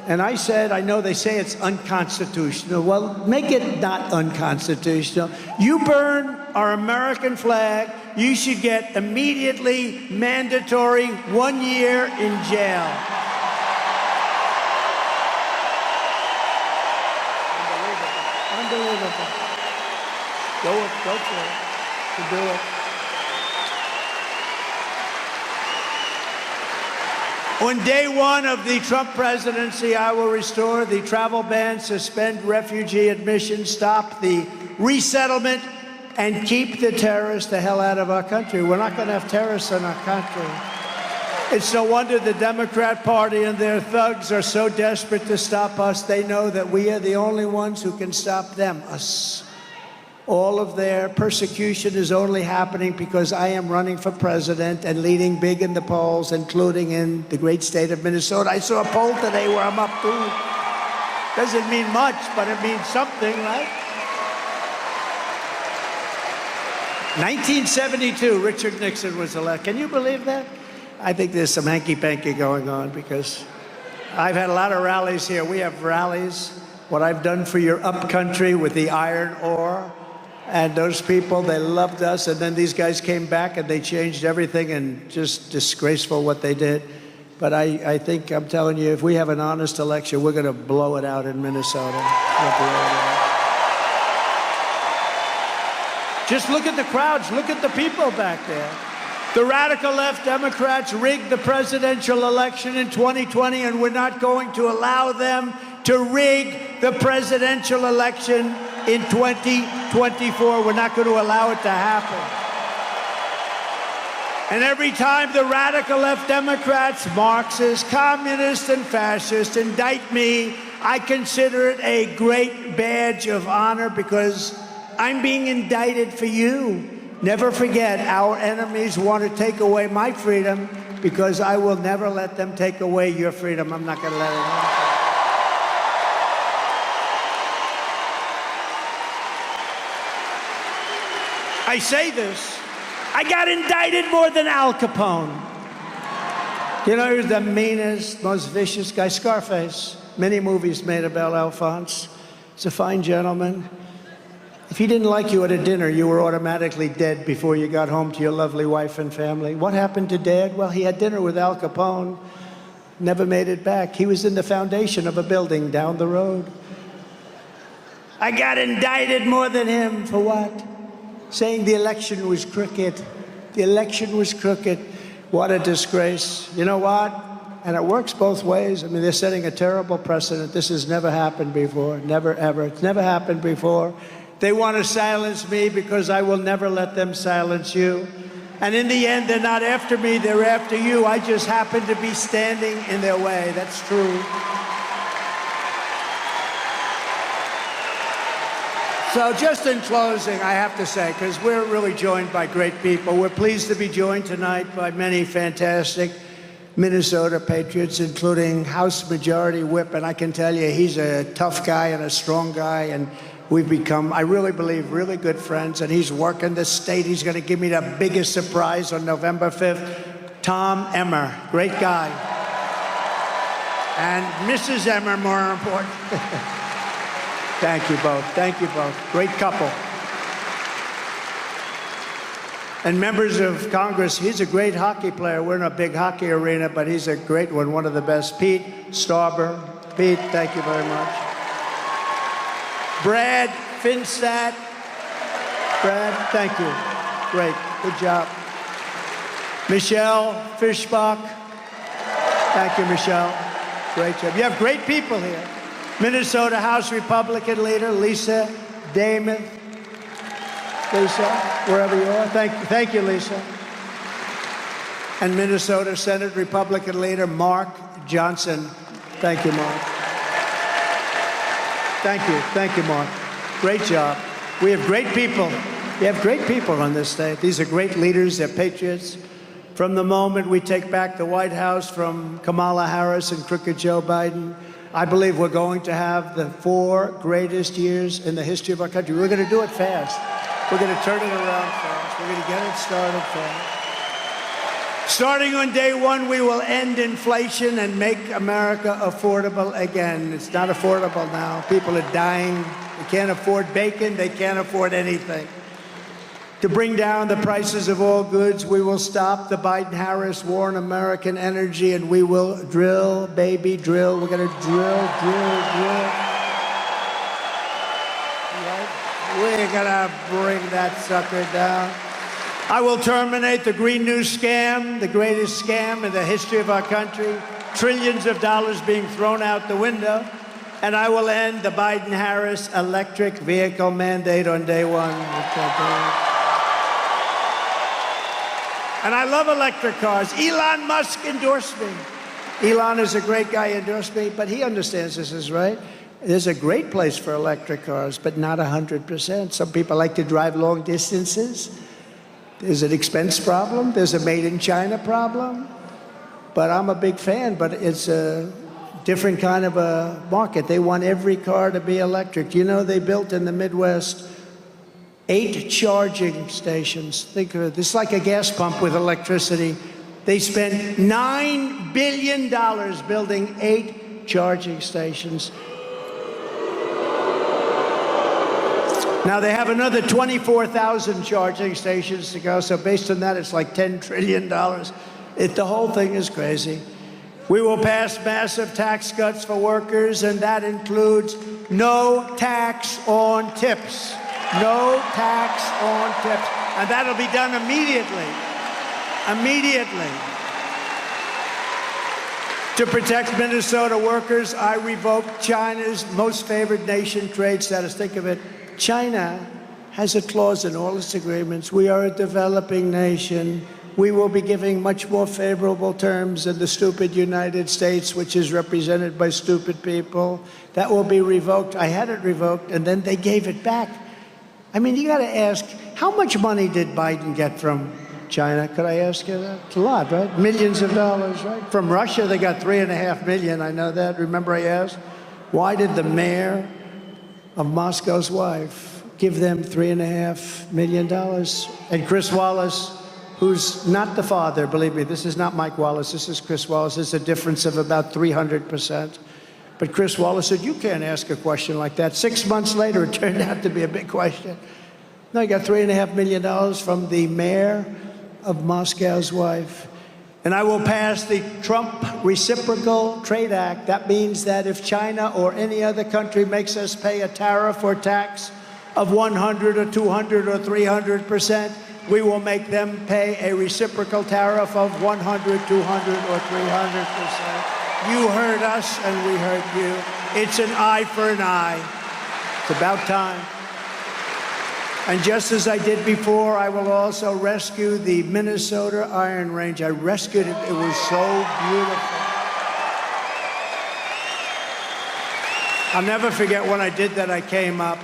S2: And I said, I know they say it's unconstitutional. Well, make it not unconstitutional. You burn our American flag, you should get immediately mandatory 1 year in jail. Unbelievable. Go for it. To do it. On day one of the Trump presidency, I will restore the travel ban, suspend refugee admission, stop the resettlement, and keep the terrorists the hell out of our country. We're not going to have terrorists in our country. It's no wonder the Democrat Party and their thugs are so desperate to stop us. They know that we are the only ones who can stop them, us. All of their persecution is only happening because I am running for president and leading big in the polls, including in the great state of Minnesota. I saw a poll today where I'm up 2. Doesn't mean much, but it means something, right? 1972, Richard Nixon was elected. Can you believe that? I think there's some hanky-panky going on because I've had a lot of rallies here. We have rallies. What I've done for your upcountry with the iron ore. And those people, they loved us. And then these guys came back and they changed everything, and just disgraceful what they did. But I think, I'm telling you, if we have an honest election, we're going to blow it out in Minnesota. We'll blow it out. Just look at the crowds. Look at the people back there. The radical left Democrats rigged the presidential election in 2020, and we're not going to allow them to rig the presidential election in 2024. We're not going to allow it to happen. And every time the radical left Democrats, Marxists, communists, and fascists indict me, I consider it a great badge of honor because I'm being indicted for you. Never forget, our enemies want to take away my freedom because I will never let them take away your freedom. I'm not going to let it happen. I say this, I got indicted more than Al Capone. You know, he was the meanest, most vicious guy. Scarface, many movies made about Alphonse. He's a fine gentleman. If he didn't like you at a dinner, you were automatically dead before you got home to your lovely wife and family. What happened to Dad? Well, he had dinner with Al Capone, never made it back. He was in the foundation of a building down the road. I got indicted more than him for what? Saying the election was crooked. The election was crooked. What a disgrace. You know what? And it works both ways. I mean, they're setting a terrible precedent. This has never happened before. Never, ever. It's never happened before. They want to silence me because I will never let them silence you. And in the end, they're not after me, they're after you. I just happen to be standing in their way. That's true. So just in closing, I have to say, because we're really joined by great people, we're pleased to be joined tonight by many fantastic Minnesota patriots, including House Majority Whip. And I can tell you, he's a tough guy and a strong guy. And we've become, I really believe, really good friends. And he's working the state. He's going to give me the biggest surprise on November 5th. Tom Emmer, great guy. And Mrs. Emmer, more important. Thank you both. Thank you both. Great couple. And members of Congress, he's a great hockey player. We're in a big hockey arena, but he's a great one of the best. Pete Stauber. Pete, thank you very much. Brad Finstat. Brad, thank you. Great. Good job. Michelle Fischbach. Thank you, Michelle. Great job. You have great people here. Minnesota House Republican leader Lisa Damon. Lisa, wherever you are. Thank you, Lisa. And Minnesota Senate Republican leader Mark Johnson. Thank you, Mark. Thank you, Mark. Great job. We have great people. We have great people on this state. These are great leaders. They're patriots. From the moment we take back the White House from Kamala Harris and crooked Joe Biden, I believe we're going to have the 4 greatest years in the history of our country. We're going to do it fast. We're going to turn it around fast. We're going to get it started fast. Starting on day 1, we will end inflation and make America affordable again. It's not affordable now. People are dying. They can't afford bacon. They can't afford anything. To bring down the prices of all goods, we will stop the Biden-Harris war on American energy, and we will drill, baby, drill. We're going to drill. We're going to bring that sucker down. I will terminate the Green New Scam, the greatest scam in the history of our country. Trillions of dollars being thrown out the window. And I will end the Biden-Harris electric vehicle mandate on day 1. And I love electric cars. Elon Musk endorsed me. Elon is a great guy, endorsed me, but he understands this is right. There's a great place for electric cars, but not 100%. Some people like to drive long distances. There's an expense problem. There's a made in China problem. But I'm a big fan, but it's a different kind of a market. They want every car to be electric. You know, they built in the Midwest 8 charging stations. Think of it. It's like a gas pump with electricity. They spent $9 billion building 8 charging stations. Now they have another 24,000 charging stations to go. So based on that, it's like $10 trillion. The whole thing is crazy. We will pass massive tax cuts for workers, and that includes no tax on tips. No tax on tips. And that'll be done immediately. Immediately. To protect Minnesota workers, I revoked China's most favored nation trade status. Think of it. China has a clause in all its agreements. We are a developing nation. We will be giving much more favorable terms than the stupid United States, which is represented by stupid people. That will be revoked. I had it revoked, and then they gave it back. I mean, you got to ask, how much money did Biden get from China? Could I ask you that? It's a lot, right? Millions of dollars, right? From Russia, they got $3.5 million. I know that. Remember I asked? Why did the mayor of Moscow's wife give them $3.5 million? And Chris Wallace, who's not the father, believe me, this is not Mike Wallace, this is Chris Wallace. There's a difference of about 300%. But Chris Wallace said, you can't ask a question like that. 6 months later, it turned out to be a big question. No, he got $3.5 million from the mayor of Moscow's wife. And I will pass the Trump Reciprocal Trade Act. That means that if China or any other country makes us pay a tariff or tax of 100 or 200 or 300%, we will make them pay a reciprocal tariff of 100, 200, or 300%. You heard us and we heard you. It's an eye for an eye. It's about time. And just as I did before, I will also rescue the Minnesota Iron Range. I rescued it. It was so beautiful. I'll never forget when I did that, I came up,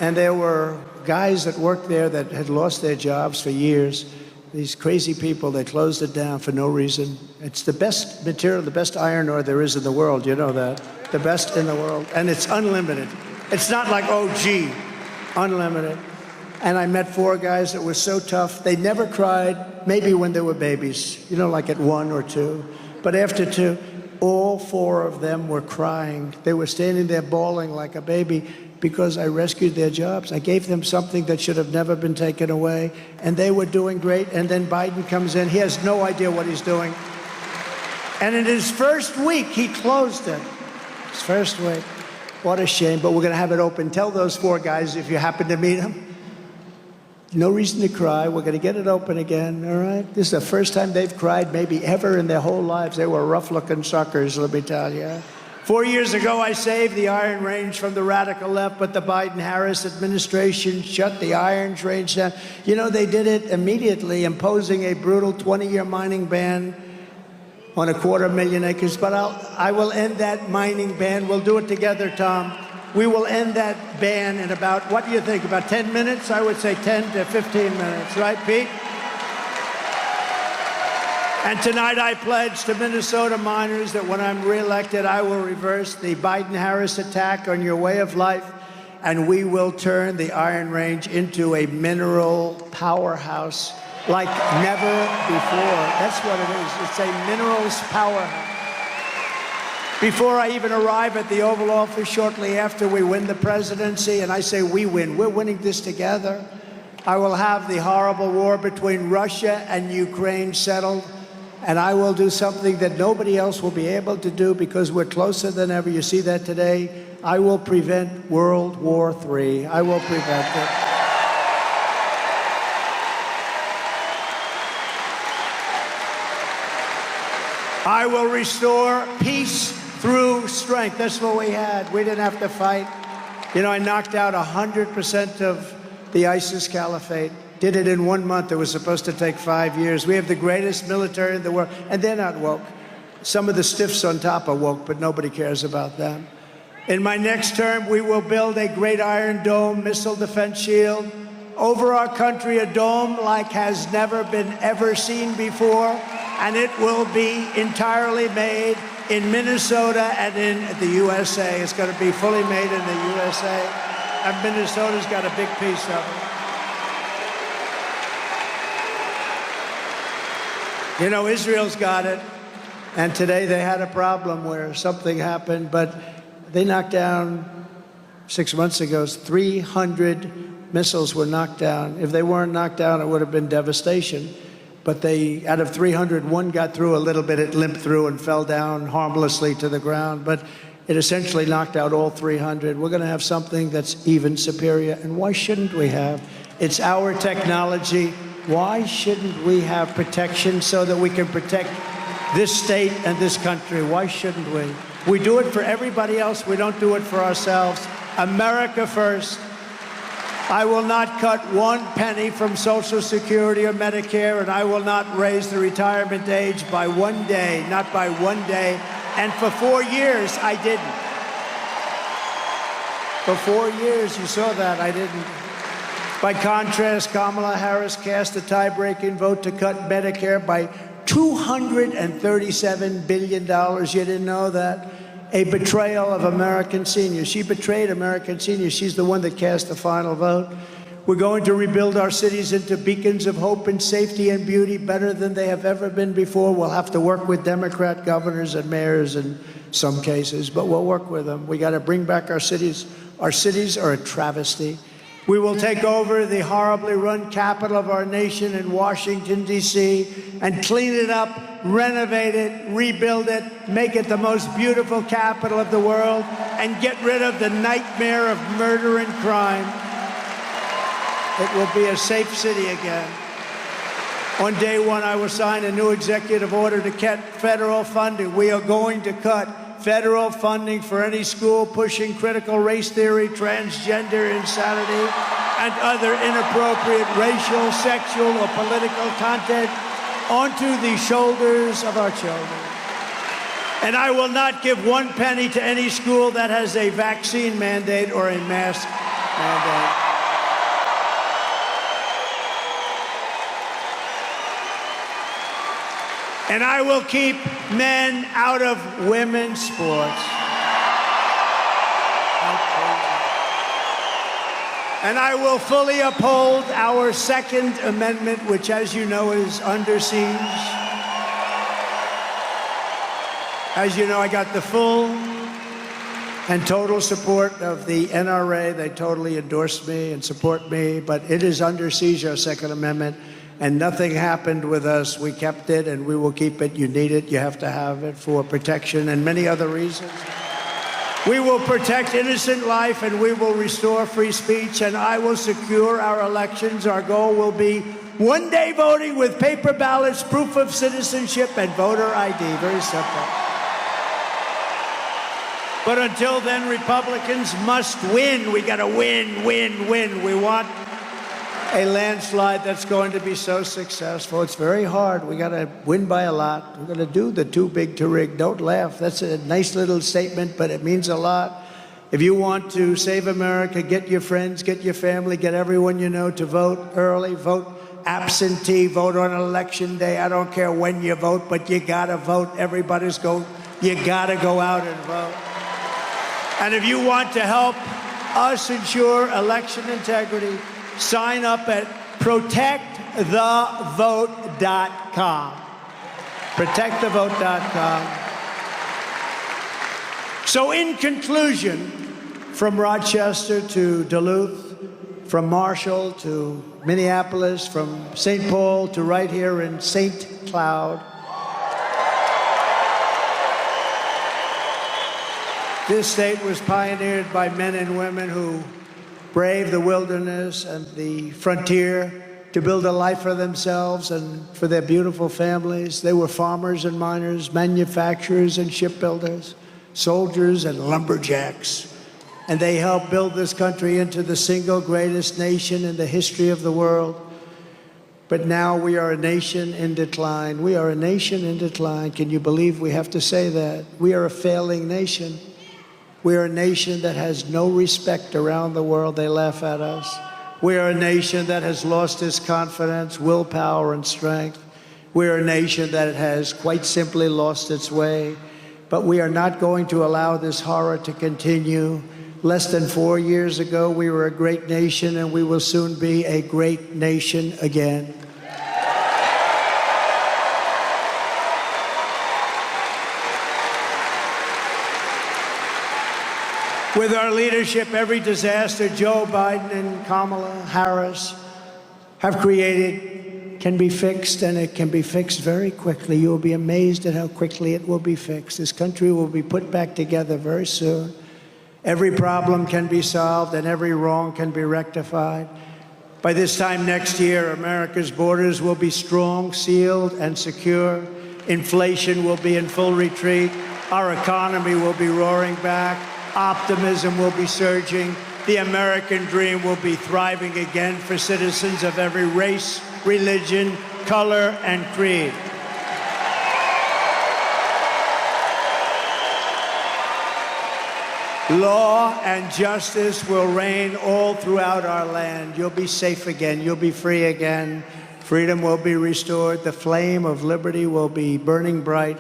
S2: and there were guys that worked there that had lost their jobs for years. These crazy people, they closed it down for no reason. It's the best material, the best iron ore there is in the world. You know that. The best in the world. And it's unlimited. It's not like, oh, gee, unlimited. And I met 4 guys that were so tough. They never cried, maybe when they were babies, you know, like at 1 or 2. But after 2, all 4 of them were crying. They were standing there bawling like a baby because I rescued their jobs. I gave them something that should have never been taken away. And they were doing great. And then Biden comes in. He has no idea what he's doing. And in his first week, he closed it. His first week. What a shame. But we're going to have it open. Tell those 4 guys, if you happen to meet them, no reason to cry. We're going to get it open again, all right? This is the first time they've cried maybe ever in their whole lives. They were rough-looking suckers, let me tell you. 4 years ago, I saved the Iron Range from the radical left, but the Biden-Harris administration shut the Iron Range down. You know, they did it immediately, imposing a brutal 20-year mining ban on 250,000 acres. But I will end that mining ban. We'll do it together, Tom. We will end that ban in about, what do you think, about 10 minutes? I would say 10 to 15 minutes, right, Pete? And tonight I pledge to Minnesota miners that when I'm reelected, I will reverse the Biden-Harris attack on your way of life, and we will turn the Iron Range into a mineral powerhouse like never before. That's what it is. It's a minerals powerhouse. Before I even arrive at the Oval Office shortly after we win the presidency, and I say we win, we're winning this together, I will have the horrible war between Russia and Ukraine settled, and I will do something that nobody else will be able to do because we're closer than ever. You see that today? I will prevent World War III. I will prevent it. I will restore peace through strength. That's what we had. We didn't have to fight. You know, I knocked out 100% of the ISIS caliphate. Did it in 1 month. It was supposed to take 5 years. We have the greatest military in the world, and they're not woke. Some of the stiffs on top are woke, but nobody cares about them. In my next term, we will build a great Iron Dome missile defense shield over our country, a dome like has never been ever seen before, and it will be entirely made in Minnesota and in the USA. It's going to be fully made in the USA, and Minnesota's got a big piece of it. You know, Israel's got it, and today they had a problem where something happened, but they knocked down, 6 months ago, 300 missiles were knocked down. If they weren't knocked down, it would have been devastation. But they, out of 300, 1 got through a little bit. It limped through and fell down harmlessly to the ground. But it essentially knocked out all 300. We're going to have something that's even superior. And why shouldn't we have? It's our technology. Why shouldn't we have protection so that we can protect this state and this country. Why shouldn't we? We do it for everybody else. We don't do it for ourselves. America first. I will not cut one penny from Social Security or Medicare, and I will not raise the retirement age by 1 day, not by 1 day. And for 4 years, I didn't. For 4 years, you saw that, I didn't. By contrast, Kamala Harris cast a tie-breaking vote to cut Medicare by $237 billion. You didn't know that? A betrayal of American seniors. She betrayed American seniors. She's the one that cast the final vote. We're going to rebuild our cities into beacons of hope and safety and beauty better than they have ever been before. We'll have to work with Democrat governors and mayors in some cases, but we'll work with them. We got to bring back our cities. Our cities are a travesty. We will take over the horribly run capital of our nation in Washington, D.C., and clean it up, renovate it, rebuild it, make it the most beautiful capital of the world, and get rid of the nightmare of murder and crime. It will be a safe city again. On day one, I will sign a new executive order to cut federal funding. We are going to cut federal funding for any school pushing critical race theory, transgender insanity, and other inappropriate racial, sexual, or political content onto the shoulders of our children. And I will not give 1 penny to any school that has a vaccine mandate or a mask mandate. And I will keep men out of women's sports. And I will fully uphold our Second Amendment, which, as you know, is under siege. As you know, I got the full and total support of the NRA. They totally endorsed me and support me, but it is under siege, our Second Amendment. And nothing happened with us. We kept it, and we will keep it. You need it. You have to have it for protection and many other reasons. We will protect innocent life, and we will restore free speech, and I will secure our elections. Our goal will be 1 day voting with paper ballots, proof of citizenship, and voter ID. Very simple. But until then, Republicans must win. We got to win, win, win. We want a landslide that's going to be so successful. It's very hard. We got to win by a lot. We're going to do the too big to rig. Don't laugh. That's a nice little statement, but it means a lot. If you want to save America, get your friends, get your family, get everyone you know to vote early, vote absentee, vote on election day. I don't care when you vote, but you got to vote. Everybody's going. You got to go out and vote. And if you want to help us ensure election integrity, sign up at protectthevote.com. Protectthevote.com. So in conclusion, from Rochester to Duluth, from Marshall to Minneapolis, from St. Paul to right here in St. Cloud, this state was pioneered by men and women who braved the wilderness and the frontier to build a life for themselves and for their beautiful families. They were farmers and miners, manufacturers and shipbuilders, soldiers and lumberjacks. And they helped build this country into the single greatest nation in the history of the world. But now we are a nation in decline. We are a nation in decline. Can you believe we have to say that? We are a failing nation. We are a nation that has no respect around the world. They laugh at us. We are a nation that has lost its confidence, willpower, and strength. We are a nation that has quite simply lost its way. But we are not going to allow this horror to continue. Less than 4 years ago, we were a great nation, and we will soon be a great nation again. With our leadership, every disaster Joe Biden and Kamala Harris have created can be fixed, and it can be fixed very quickly. You will be amazed at how quickly it will be fixed. This country will be put back together very soon. Every problem can be solved, and every wrong can be rectified. By this time next year, America's borders will be strong, sealed, and secure. Inflation will be in full retreat. Our economy will be roaring back. Optimism will be surging. The American dream will be thriving again for citizens of every race, religion, color, and creed. Law and justice will reign all throughout our land. You'll be safe again. You'll be free again. Freedom will be restored. The flame of liberty will be burning bright.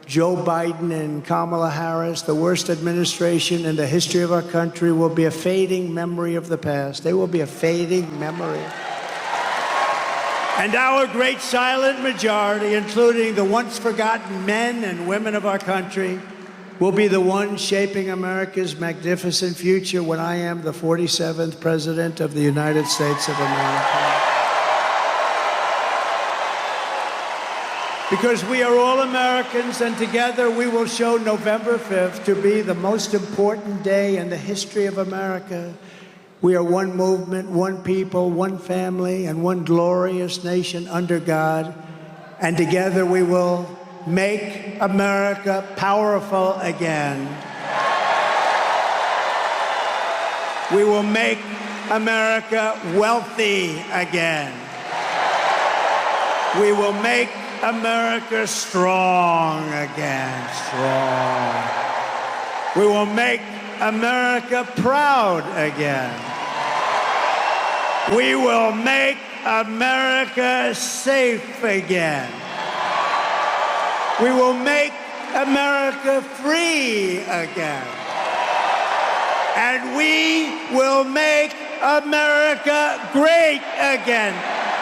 S2: Joe Biden and Kamala Harris, the worst administration in the history of our country, will be a fading memory of the past. They will be a fading memory. And our great silent majority, including the once forgotten men and women of our country, will be the ones shaping America's magnificent future when I am the 47th President of the United States of America. Because we are all Americans, and together we will show November 5th to be the most important day in the history of America. We are one movement, one people, one family, and one glorious nation under God. And together we will make America powerful again. We will make America wealthy again. We will make America strong again, strong. We will make America proud again. We will make America safe again. We will make America free again. And we will make America great again.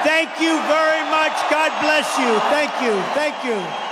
S2: Thank you very much. God bless you. Thank you. Thank you.